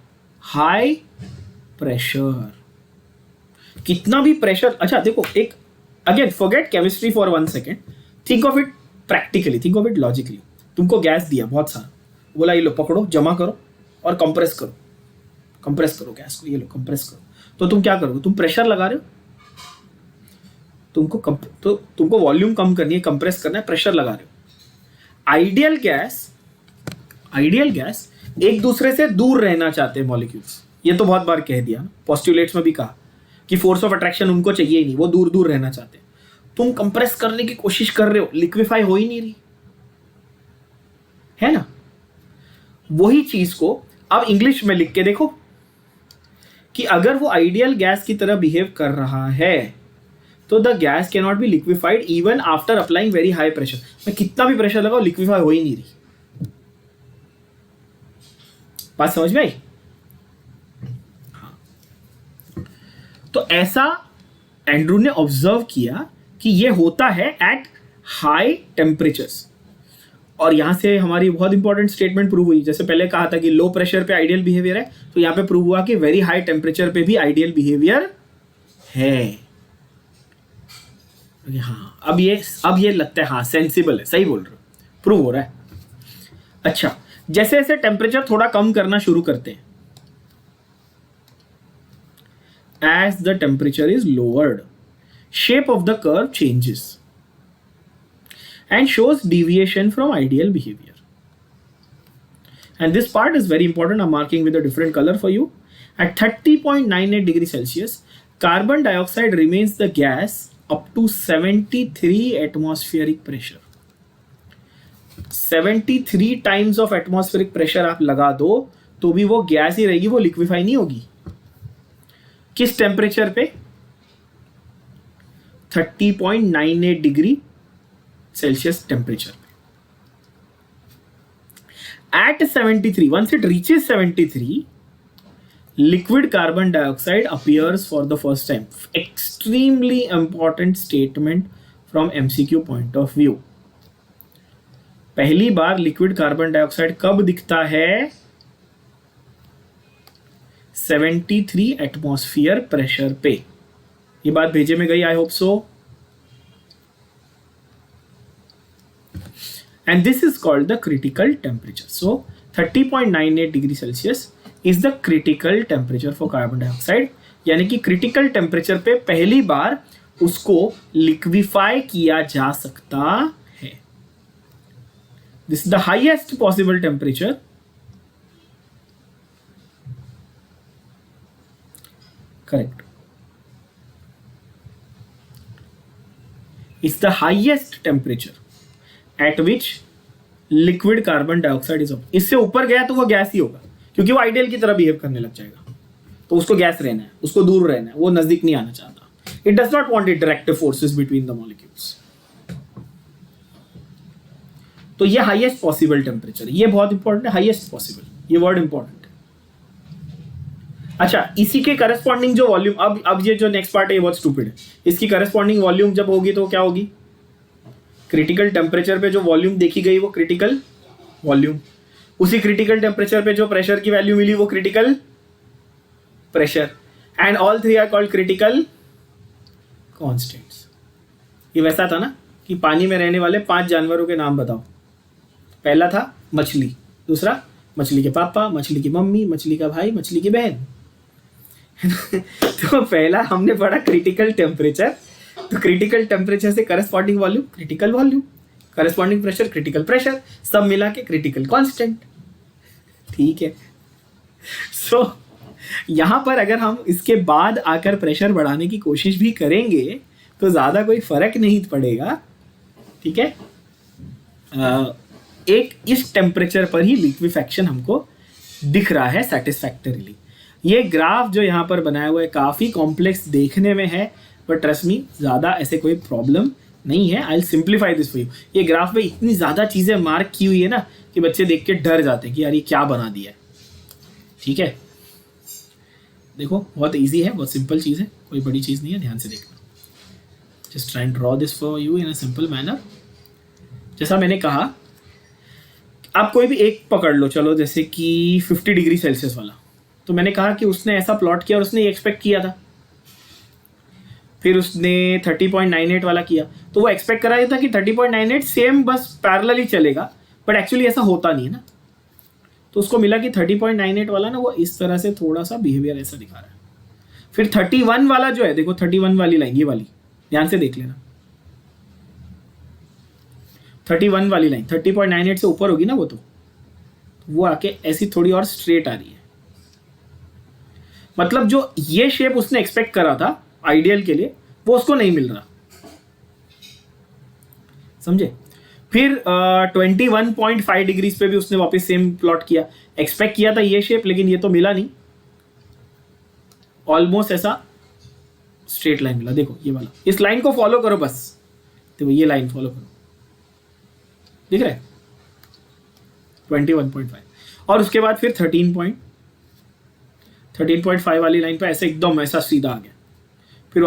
high pressure. कितना भी प्रेशर, अच्छा देखो, एक again forget chemistry for 1 second, think of it practically, think of it logically. तुमको गैस दिया बहुत सारा, बोला ये लो पकड़ो, जमा करो और कंप्रेस करो, कंप्रेस करो गैस को, ये लो कंप्रेस करो। तो तुम क्या करोगे? तुम प्रेशर लगा रहे हो, तुमको वॉल्यूम कम करनी है, कंप्रेस करना है, प्रेशर लगा रहे हो। आइडियल गैस एक दूसरे से दूर रहना चाहते हैं मॉलिक्यूल्स। ये तो बहुत बार कह दिया, पोस्टुलेट्स में भी कहा कि फोर्स ऑफ अट्रैक्शन उनको चाहिए ही नहीं, वो दूर दूर रहना चाहते हैं। तुम कंप्रेस करने की कोशिश कर रहे हो, लिक्विफाई हो ही नहीं रही है ना। वही चीज को अब इंग्लिश में लिख के देखो कि अगर वो आइडियल गैस की तरह बिहेव कर रहा है तो the gas can not be liquefied even after applying very high pressure. मैं कितना भी प्रेशर लगाओ, लिक्विफाई हो ही नहीं रही। बात समझ में आई? तो ऐसा एंड्रू ने ऑब्जर्व किया कि ये होता है एट हाई टेम्परेचर्स। और यहां से हमारी बहुत इंपॉर्टेंट स्टेटमेंट प्रूव हुई। जैसे पहले कहा था कि लो प्रेशर पे आइडियल बिहेवियर है, तो यहां पे प्रूव हुआ कि वेरी हाई टेम्परेचर पे भी आइडियल बिहेवियर है। हाँ, अब ये लगता है हाँ सेंसिबल है, सही बोल रहे हो, प्रूव हो रहा है। अच्छा, जैसे जैसे टेम्परेचर थोड़ा कम करना शुरू करते हैं, as the temperature is lowered, shape of the curve changes and shows deviation from ideal behavior. And this part is very important. I'm marking with a different color for you. At 30.98 degrees Celsius, carbon dioxide remains the gas up to 73 atmospheric pressure. 73 times of atmospheric pressure आप लगा दो तो भी वो गैस ही रहेगी, वो लिक्विफाई नहीं होगी। किस टेम्परेचर पे? 30.98 डिग्री सेल्सियस टेम्परेचर पे। At 73, once it reaches 73, liquid carbon dioxide appears for the first time. Extremely important statement from MCQ point of view. पहली बार लिक्विड कार्बन डाइऑक्साइड कब दिखता है? 73 एटमॉस्फेयर प्रेशर पे। ये बात भेजे में गई, I hope so. And this is called the critical temperature. So 30.98 degree Celsius is the critical temperature for carbon dioxide. यानी कि क्रिटिकल टेम्परेचर पे पहली बार उसको लिक्विफाई किया जा सकता है। This is the highest possible temperature correct. It's the highest temperature at which liquid carbon dioxide is. इससे ऊपर गया तो वो गैस ही होगा, क्योंकि वो आइडियल की तरह बिहेव करने लग जाएगा। तो उसको गैस रहना है, उसको दूर रहना है, वो नजदीक नहीं आना चाहता। It does not want interactive forces between the molecules. तो ये हाईएस्ट पॉसिबल टेम्परेचर, ये बहुत इंपॉर्टेंट है, हाईएस्ट पॉसिबल, ये वर्ड इंपॉर्टेंट है। अच्छा, इसी के करस्पॉन्डिंग जो वॉल्यूम, अब ये जो नेक्स्ट पार्ट है ये बहुत स्टूपिड है। इसकी करस्पॉन्डिंग वॉल्यूम जब होगी तो क्या होगी? क्रिटिकल टेम्परेचर पे जो वॉल्यूम देखी गई वो क्रिटिकल वॉल्यूम, उसी क्रिटिकल टेम्परेचर पे जो प्रेशर की वैल्यू मिली वो critical pressure, and all three are called critical constants. ये वैसा था ना कि पानी में रहने वाले 5 जानवरों के नाम बताओ। पहला था मछली, दूसरा मछली के पापा, मछली की मम्मी, मछली का भाई, मछली की बहन। तो पहला हमने पढ़ा क्रिटिकल टेम्परेचर, तो क्रिटिकल टेम्परेचर से corresponding volume critical volume, corresponding pressure critical pressure, सब मिला के क्रिटिकल कांस्टेंट। ठीक है। सो यहां पर अगर हम इसके बाद आकर प्रेशर बढ़ाने की कोशिश भी करेंगे तो ज़्यादा कोई फर्क नहीं पड़ेगा, ठीक है। एक इस टेम्परेचर पर ही लिक्विफैक्शन हमको दिख रहा है सेटिस्फैक्टरीली। ये ग्राफ जो यहाँ पर बनाया हुआ है काफ़ी कॉम्प्लेक्स देखने में है, बट ट्रस्ट मी ज़्यादा ऐसे कोई प्रॉब्लम नहीं है। I will simplify this for you. ये ग्राफ में इतनी ज़्यादा चीज़ें मार्क की हुई है ना कि बच्चे देख के डर जाते हैं कि यार ये क्या बना दिया है, ठीक है। देखो बहुत इजी है, बहुत सिंपल चीज़ है, कोई बड़ी चीज़ नहीं है, ध्यान से देखना। Just try and draw this for you in a simple manner. जैसा मैंने कहा, आप कोई भी एक पकड़ लो, चलो जैसे कि 50 डिग्री सेल्सियस वाला, तो मैंने कहा कि उसने ऐसा प्लॉट किया और उसने ये एक्सपेक्ट किया था। फिर उसने 30.98 वाला किया, तो वो एक्सपेक्ट कर रहा था कि 30.98 सेम बस पैरेलल ही चलेगा, बट एक्चुअली ऐसा होता नहीं है ना। तो उसको मिला कि 30.98 वाला ना वो इस तरह से थोड़ा सा बिहेवियर ऐसा दिखा रहा है। फिर 31 वाला जो है, देखो 31 वाली लाइन, ये वाली ध्यान से देख लेना, 31 वाली लाइन 30.98 से ऊपर होगी ना वो आके ऐसी थोड़ी और स्ट्रेट आ रही है। मतलब जो ये शेप उसने एक्सपेक्ट करा था आइडियल के लिए, वो उसको नहीं मिल रहा, समझे। फिर 21.5 डिग्रीज पे भी उसने वापस सेम प्लॉट किया, एक्सपेक्ट किया था ये शेप, लेकिन ये तो मिला नहीं, ऑलमोस्ट ऐसा स्ट्रेट लाइन मिला। देखो ये वाला, इस लाइन को फॉलो करो बस, तो ये लाइन फॉलो करो, दिख रहा है 21.5। और उसके बाद फिर 13.5 वाली लाइन पे ऐसे एकदम ऐसा सीधा आ गया। फिर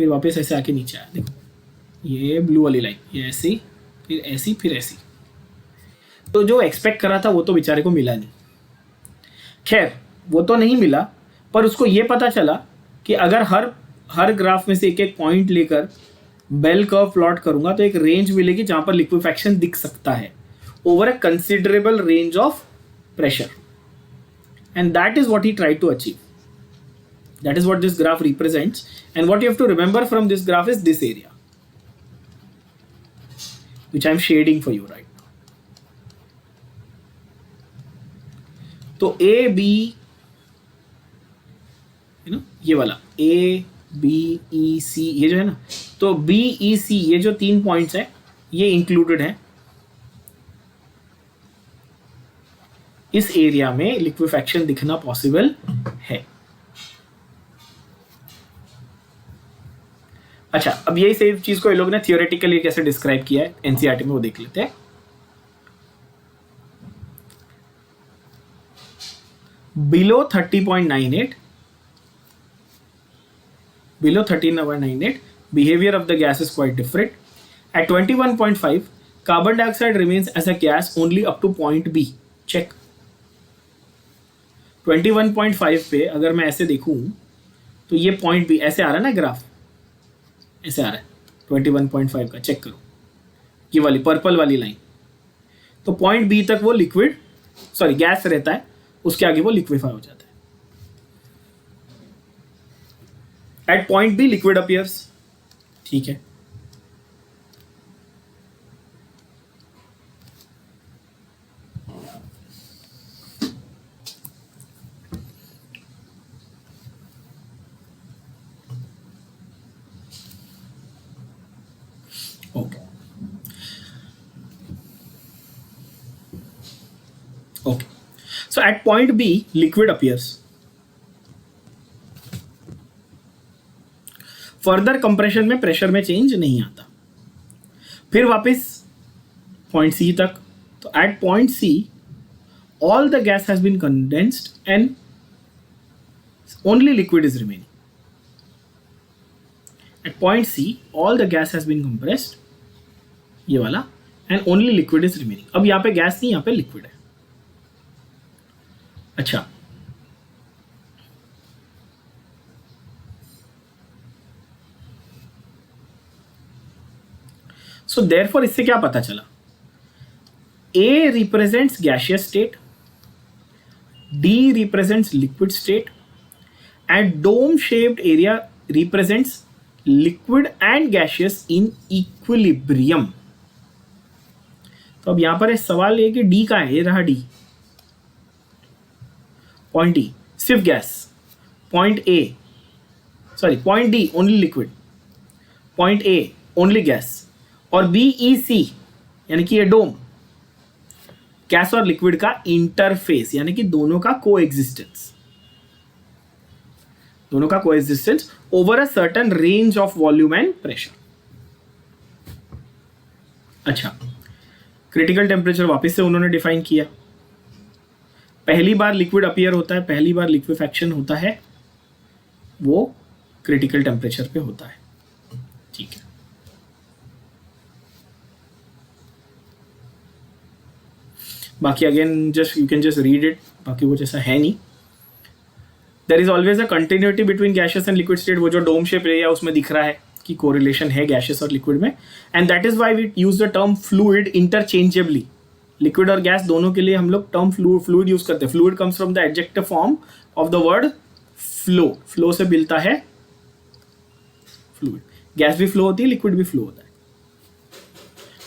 वापस ऐसे आके नीचे आया। देखो ये ब्लू वाली लाइन, ये ऐसी, फिर ऐसी, फिर ऐसी। तो जो एक्सपेक्ट करा था वो तो बेचारे को मिला नहीं। खैर वो तो नहीं मिला, पर उसको ये पता चला कि अगर हर ग्राफ में से एक एक पॉइंट लेकर बेल कर्व प्लॉट करूंगा तो एक रेंज मिलेगी जहां पर लिक्विफैक्शन दिख सकता है over a considerable range of pressure, and that is what he tried to achieve. That is what this graph represents, and what you have to remember from this graph is this area, which I am shading for you right now. तो A B, ये वाला A B E C, ये जो है ना, तो B E C ये जो 3 पॉइंट्स है ये इंक्लूडेड है इस एरिया में, लिक्विफैक्शन दिखना पॉसिबल है। अच्छा, अब यही सेम चीज को ये लोग ने थियोरेटिकली कैसे डिस्क्राइब किया है एनसीईआरटी में, वो देख लेते हैं। Below 30.98, below 13.98, behavior of the gas is quite different. At 21.5, carbon dioxide remains as a gas only up to point B. Check. 21.5 पे अगर मैं ऐसे देखूं तो ये पॉइंट बी ऐसे आ रहा है ना, ग्राफ ऐसे आ रहा है 21.5 का, चेक करो ये वाली पर्पल वाली लाइन। तो पॉइंट बी तक वो लिक्विड, सॉरी गैस रहता है, उसके आगे वो लिक्विफाई हो जाता है। At point B liquid appears, ठीक है। Okay. Okay. So at point B, liquid appears. Further compression में प्रेशर में चेंज नहीं आता। फिर वापस पॉइंट सी तक, तो at point C all the gas has been condensed and only liquid is remaining. At point C, all the gas has been compressed, ये वाला, and only liquid is remaining. अब यहाँ पे गैस नहीं, यहाँ पे लिक्विड है। अच्छा, so therefore इससे क्या पता चला? A represents gaseous state, D represents liquid state, and dome shaped area represents liquid and gaseous in equilibrium. तो अब यहां पर है सवाल ये कि D का है, ये रहा D, पॉइंट E सिर्फ gas, point A sorry point D only liquid, point A only gas, और बी ई सी यानी कि ये डोम गैस और लिक्विड का इंटरफेस यानी कि दोनों का coexistence over a certain range of volume and pressure. अच्छा, क्रिटिकल टेम्परेचर वापस से उन्होंने डिफाइन किया। पहली बार लिक्विड अपीयर होता है, पहली बार लिक्विफैक्शन होता है, वो क्रिटिकल टेम्परेचर पे होता है। ठीक है, बाकी again just you can just read it, बाकी वो जैसा है नहीं। There is always a continuity between gases and liquid state, वो जो डोम शेप एरिया उसमें दिख रहा है कि कोरिलेशन है गैसेस और लिक्विड में, and that is why we use the term fluid interchangeably. Liquid और गैस दोनों के लिए हम लोग टर्म फ्लूइड यूज करते हैं। Fluid comes from the adjective form of the word flow, flow से मिलता है फ्लूइड। गैस भी फ्लो होती है, लिक्विड भी फ्लो होता है।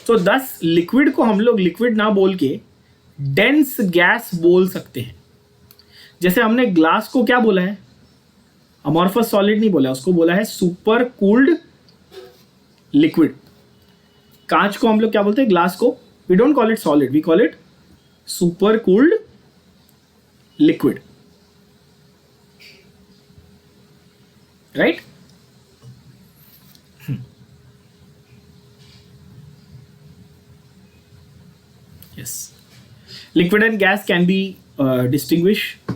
तो दस लिक्विड को हम लोग लिक्विड ना बोल के डेंस गैस बोल सकते हैं। जैसे हमने ग्लास को क्या बोला है, अमॉर्फस सॉलिड नहीं बोला, उसको बोला है सुपर कूल्ड लिक्विड। कांच को हम लोग क्या बोलते हैं, ग्लास को we don't call it solid, we call it super cooled liquid, right. yes, liquid and gas can be distinguished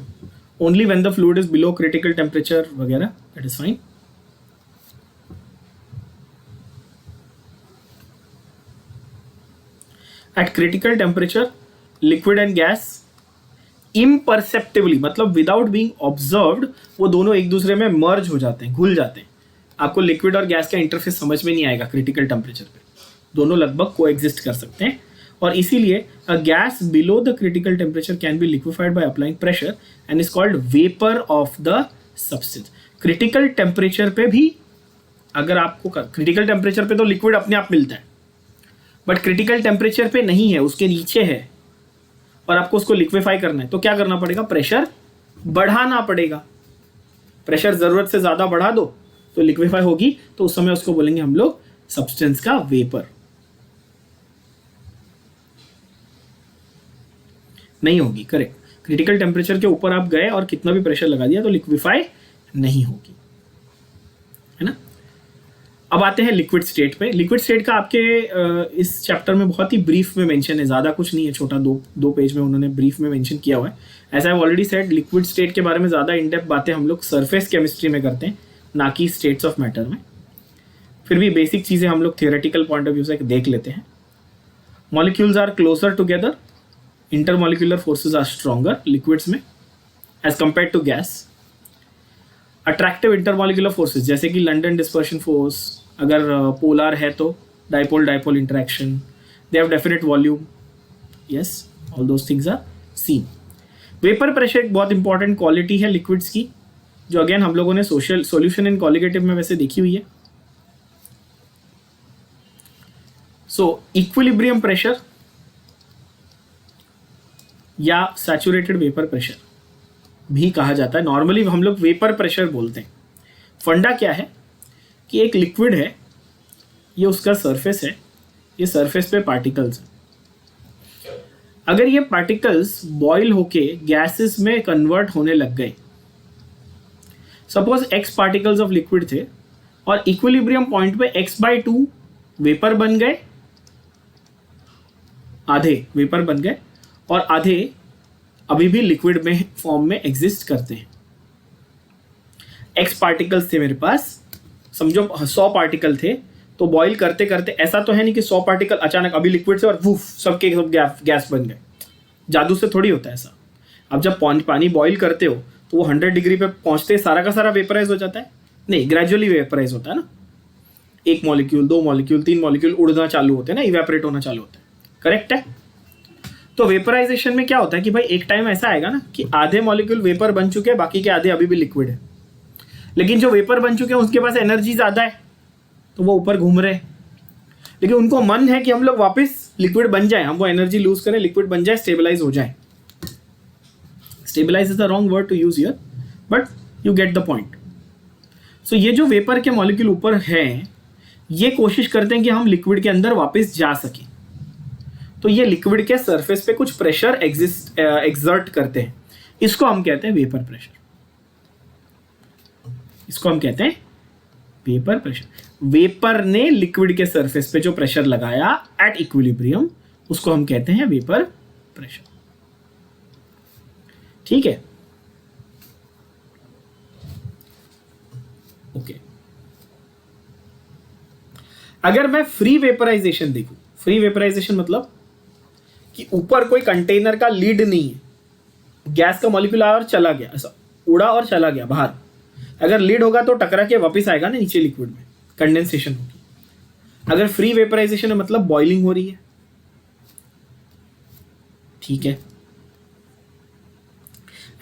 only when the fluid is below critical temperature वगैरह, that is fine. At critical temperature liquid and gas imperceptibly मतलब without being observed वो दोनों एक दूसरे में मर्ज हो जाते हैं, घुल जाते हैं। आपको लिक्विड और गैस का इंटरफेस समझ में नहीं आएगा क्रिटिकल टेम्परेचर पे, दोनों लगभग कोएग्जिस्ट कर सकते हैं। और इसीलिए a gas below the critical temperature can be liquefied by applying pressure and is called vapour of the substance. Critical temperature पे भी अगर आपको क्रिटिकल टेम्परेचर पे तो लिक्विड अपने आप मिलता है, बट क्रिटिकल टेम्परेचर पे नहीं है, उसके नीचे है और आपको उसको लिक्विफाई करना है, तो क्या करना पड़ेगा, प्रेशर बढ़ाना पड़ेगा। प्रेशर जरूरत से ज्यादा बढ़ा दो तो लिक्विफाई होगी, तो उस समय उसको बोलेंगे हम लोग सब्सटेंस का वेपर। नहीं होगी, करेक्ट। क्रिटिकल टेम्परेचर के ऊपर आप गए और कितना भी प्रेशर लगा दिया तो लिक्विफाई नहीं होगी, है ना। अब आते हैं लिक्विड स्टेट पे। लिक्विड स्टेट का आपके इस चैप्टर में बहुत ही ब्रीफ में मेंशन है, ज़्यादा कुछ नहीं है, छोटा दो पेज में उन्होंने ब्रीफ में मेंशन किया हुआ है। As I have already said, liquid state के बारे में ज़्यादा इन डेप्थ बातें हम लोग सरफेस केमिस्ट्री में करते हैं, ना कि स्टेट्स ऑफ मैटर में। फिर भी बेसिक चीज़ें हम लोग थियोरेटिकल पॉइंट ऑफ व्यू से देख लेते हैं। Molecules are closer together, intermolecular forces are stronger liquids में as compare to gas. Attractive intermolecular forces जैसे कि लंडन डिस्पर्शन फोर्स, अगर पोलर है तो dipole dipole interaction, they have definite volume, yes, all those things are seen. Vapour pressure एक बहुत इंपॉर्टेंट क्वालिटी है लिक्विड्स की, जो अगेन हम लोगों ने सॉल्यूशन इन कॉलिगेटिव में वैसे देखी हुई है। सो इक्विलिब्रियम प्रेशर या सैचुरेटेड वेपर प्रेशर भी कहा जाता है। नॉर्मली हम लोग वेपर प्रेशर बोलते हैं। फंडा क्या है कि एक लिक्विड है, ये उसका सरफेस है, ये सरफेस पे पार्टिकल्स हैं। अगर ये पार्टिकल्स बॉयल होके गैसेस में कन्वर्ट होने लग गए, suppose x particles of liquid थे और इक्विलिब्रियम पॉइंट पे x/2 वेपर बन गए, आधे वेपर बन गए और आधे अभी भी लिक्विड में फॉर्म में एग्जिस्ट करते हैं। x पार्टिकल्स थे मेरे पास, समझो 100 पार्टिकल थे, तो बॉईल करते करते ऐसा तो है नहीं कि 100 पार्टिकल अचानक अभी लिक्विड से और वूफ सबके सब गैस बन गए। जादू से थोड़ी होता है ऐसा। अब जब पानी बॉईल करते हो तो वो 100 डिग्री पे पहुंचते सारा का सारा वेपराइज हो जाता है? नहीं, ग्रेजुअली वेपराइज होता है ना। 1 मॉलिक्यूल, 2 मॉलिक्यूल, 3 मॉलिक्यूल उड़ना चालू होते हैं ना, इवेपोरेट होना चालू होता है, करेक्ट है। तो वेपराइजेशन में क्या होता है कि भाई एक टाइम ऐसा आएगा ना कि आधे मॉलिक्यूल वेपर बन चुके हैं, बाकी के आधे अभी भी लिक्विड है, लेकिन जो वेपर बन चुके हैं उसके पास एनर्जी ज़्यादा है तो वो ऊपर घूम रहे हैं, लेकिन उनको मन है कि हम लोग वापस लिक्विड बन जाए, हम वो एनर्जी लूज करें, लिक्विड बन जाए, स्टेबलाइज हो जाए। Stabilise is the wrong word to use here, but you get the point. So ये जो वेपर के मॉलिक्यूल ऊपर हैं ये कोशिश करते हैं कि हम लिक्विड के अंदर वापस जा सकें, तो ये लिक्विड के सरफेस पे कुछ प्रेशर एग्जर्ट करते हैं, इसको हम कहते हैं वेपर प्रेशर। इसको हम कहते हैं वेपर प्रेशर। वेपर ने लिक्विड के सरफेस पे जो प्रेशर लगाया एट इक्विलिब्रियम उसको हम कहते हैं वेपर प्रेशर। ठीक है, ओके। अगर मैं फ्री वेपराइजेशन देखूं, फ्री वेपराइजेशन मतलब कि ऊपर कोई कंटेनर का लीड नहीं है, गैस का मॉलिक्यूल आया और चला गया, ऐसा उड़ा और चला गया बाहर। अगर लीड होगा तो टकरा के वापस आएगा ना नीचे लिक्विड में, कंडेंसेशन होगी। अगर फ्री वेपराइजेशन है मतलब बॉइलिंग हो रही है। ठीक है,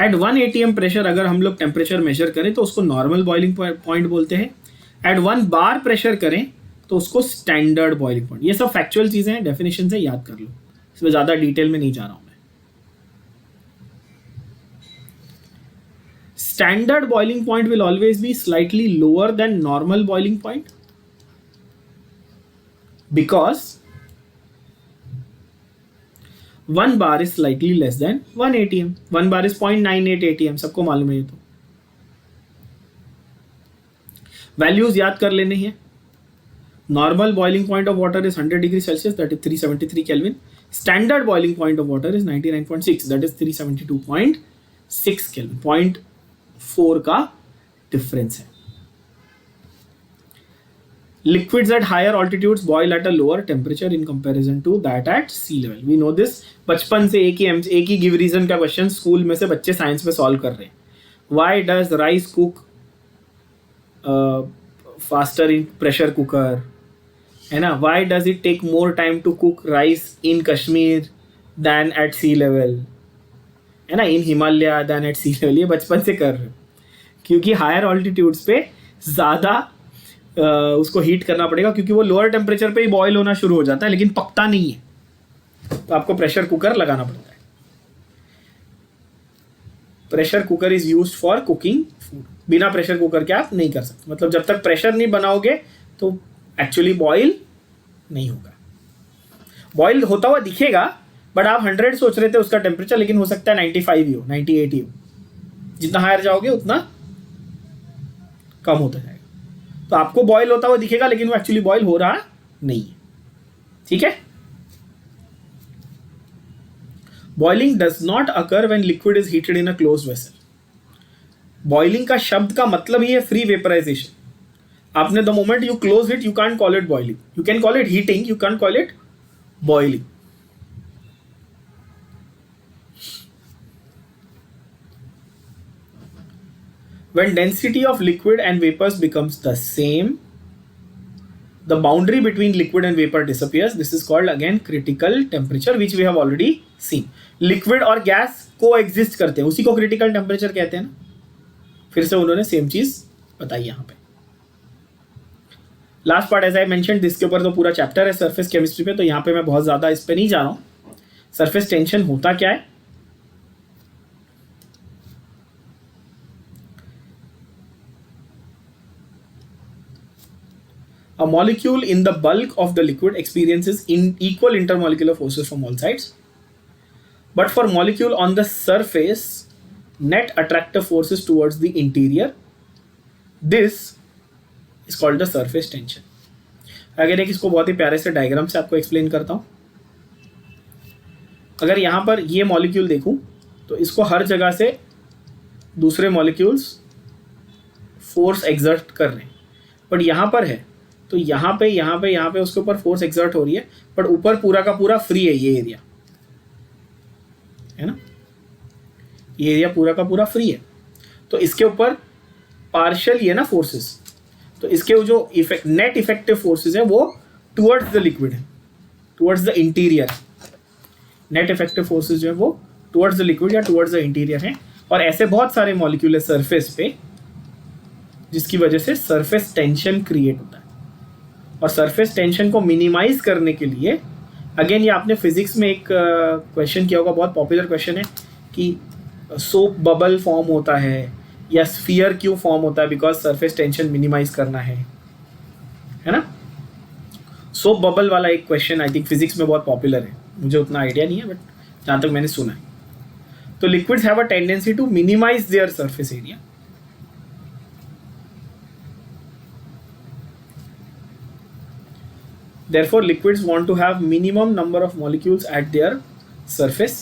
एट 1 atm प्रेशर अगर हम लोग टेम्परेचर मेजर करें तो उसको नॉर्मल बॉइलिंग पॉइंट बोलते हैं। एट 1 bar प्रेशर करें तो उसको स्टैंडर्ड बॉइलिंग पॉइंट। ये सब फैक्चुअल चीजें हैं, डेफिनेशन से याद कर लो, इसमें ज्यादा डिटेल में नहीं जा रहा हूं मैं। Standard boiling point will always be slightly lower than normal boiling point because 1 bar is slightly less than 1 atm. 1 bar is 0.98 atm, सबको मालूम है ये तो। वैल्यूज याद कर लेने हैं। Normal boiling point of water is 100 degree Celsius, that is 373 kelvin. Standard boiling point of water is 99.6, that is 372.6 kelvin. 0.4 का डिफरेंस है। Liquids at higher altitudes boil at a lower temperature in comparison to that at sea level. We know this. बचपन से एक ही गिव रीजन का क्वेश्चन स्कूल में से बच्चे साइंस में सॉल्व कर रहे हैं। Why does rice cook faster in pressure cooker? है ना? Why does it take more time to cook rice in Kashmir than at sea level? है ना? In Himalaya than at sea level. ये बचपन से कर रहे हैं क्योंकि हायर ऑल्टीट्यूड्स पे ज़्यादा उसको हीट करना पड़ेगा, क्योंकि वो लोअर टेम्परेचर पे ही बॉयल होना शुरू हो जाता है लेकिन पकता नहीं है, तो आपको प्रेशर कुकर लगाना पड़ता है। Pressure cooker is used for cooking food. बिना प्रेशर कुकर के आप नहीं कर सकते, मतलब जब तक प्रेशर नहीं बनाओगे तो एक्चुअली बॉयल नहीं होगा। बॉयल होता हुआ दिखेगा बट आप 100 सोच रहे थे उसका टेम्परेचर, लेकिन हो सकता है 95 ही हो, 98 ही हो। जितना हायर जाओगे उतना कम होता जाएगा। तो आपको बॉयल होता हुआ दिखेगा लेकिन वो एक्चुअली बॉयल हो रहा नहीं है। ठीक है, boiling does not occur when liquid is heated in a closed vessel. Boiling का शब्द का मतलब ही है फ्री वेपराइजेशन। आपने the moment you close it, you can call it boiling, you can call it heating, you can call it boiling. When density of liquid and vapors becomes the same, the boundary between liquid and vapor disappears. This is called again critical temperature, which we have already seen. Liquid और गैस coexist करते हैं, उसी को critical temperature कहते हैं ना। फिर से उन्होंने सेम चीज बताई यहाँ पे। Last part as I mention, इसके ऊपर तो पूरा चैप्टर है सरफेस केमिस्ट्री पे, तो यहाँ पे मैं बहुत ज्यादा इस पे नहीं जा रहा हूँ। सरफेस टेंशन होता क्या है? A molecule in the bulk of the liquid experiences equal intermolecular forces from all sides. But for molecule on the surface, net attractive forces towards the interior. This is called the surface tension. अगर एक इसको बहुत ही प्यारे से डायग्राम से आपको एक्सप्लेन करता हूँ। अगर यहाँ पर ये मॉलिक्यूल देखूँ तो इसको हर जगह से दूसरे मॉलिक्यूल्स फोर्स एग्जर्ट कर रहे हैं, बट यहाँ पर है तो यहाँ पे उसके ऊपर फोर्स एक्सर्ट हो रही है, बट ऊपर पूरा का पूरा फ्री है। ये एरिया है ना, ये एरिया पूरा का पूरा फ्री है, तो इसके ऊपर पार्शियल ये ना फोर्सेस, तो इसके जो नेट इफेक्टिव फोर्सेस है वो टुवर्ड्स द लिक्विड है, towards the interior. Net effective forces जो है वो टुवर्ड्स द लिक्विड या टुवर्ड्स द इंटीरियर है। और ऐसे बहुत सारे मॉलिक्यूल है सरफेस पे जिसकी वजह से सरफेस टेंशन क्रिएट होता है। और सरफेस टेंशन को मिनिमाइज करने के लिए, अगेन ये आपने फिजिक्स में एक क्वेश्चन किया होगा, बहुत पॉपुलर क्वेश्चन है कि सोप बबल फॉर्म होता है या स्फीयर क्यों फॉर्म होता है, बिकॉज सरफेस टेंशन मिनिमाइज करना है ना। सोप बबल वाला एक क्वेश्चन आई थिंक फिजिक्स में बहुत पॉपुलर है, मुझे उतना आइडिया नहीं है बट जहाँ तक मैंने सुना है। तो liquids have a tendency to minimise their surface area. Therefore, liquids want to have minimum number of molecules at their surface.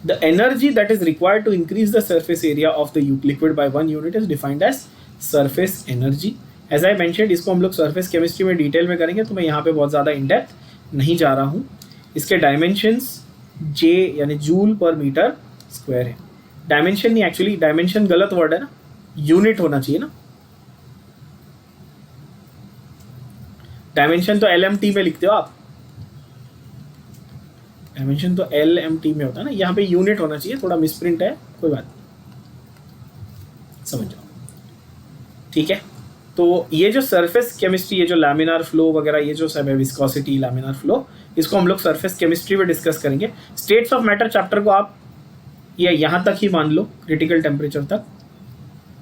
The energy that is required to increase the surface area of the liquid by 1 unit is defined as surface energy. As I mentioned, इसको हम लोग surface chemistry में डिटेल में करेंगे, तो मैं यहाँ पे बहुत ज़्यादा इन डेप्थ नहीं जा रहा हूँ। इसके डायमेंशंस J यानी जूल पर मीटर स्क्वायर है। डायमेंशन नहीं, एक्चुअली डायमेंशन गलत वर्ड है ना, यूनिट होना चाहिए ना। डायमेंशन तो LMT में लिखते हो आप, डायमेंशन तो LMT में होता है ना, यहाँ पे यूनिट होना चाहिए, थोड़ा मिसप्रिंट है, कोई बात नहीं, समझ जाओ, ठीक है। तो ये जो सरफेस केमिस्ट्री, ये जो लैमिनार फ्लो वगैरह, ये जो सब है विस्कोसिटी, लैमिनार फ्लो, इसको हम लोग सरफेस केमिस्ट्री में डिस्कस करेंगे। स्टेट्स ऑफ मैटर चैप्टर को आप ये यहाँ तक ही मान लो, क्रिटिकल टेम्परेचर तक,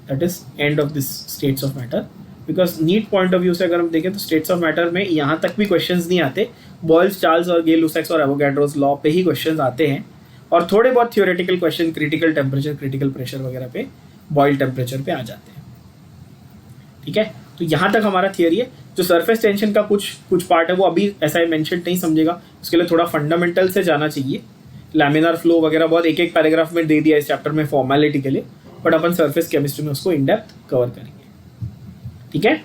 that is end of this states of matter. Because NEET point of view से अगर हम देखें तो स्टेट्स ऑफ मैटर में यहाँ तक भी क्वेश्चंस नहीं आते, बॉयल्स, चार्ल्स और गे-लुसैक्स और एवोगैड्रोस लॉ पे ही क्वेश्चंस आते हैं, और थोड़े बहुत theoretical question critical temperature, critical pressure वगैरह पे, बॉयल टेम्परेचर पे आ जाते हैं, ठीक है। तो यहाँ तक हमारा थियरी है। जो सरफेस टेंशन का कुछ पार्ट है वो अभी ऐसा ही मेंशन नहीं समझेगा, उसके लिए थोड़ा फंडामेंटल से जाना चाहिए। लैमिनार फ्लो वगैरह बहुत एक पैराग्राफ में दे दिया इस चैप्टर में फॉर्मेलिटी के लिए, बट अपन सरफेस केमिस्ट्री में उसको इन डेप्थ कवर करेंगे, ठीक है।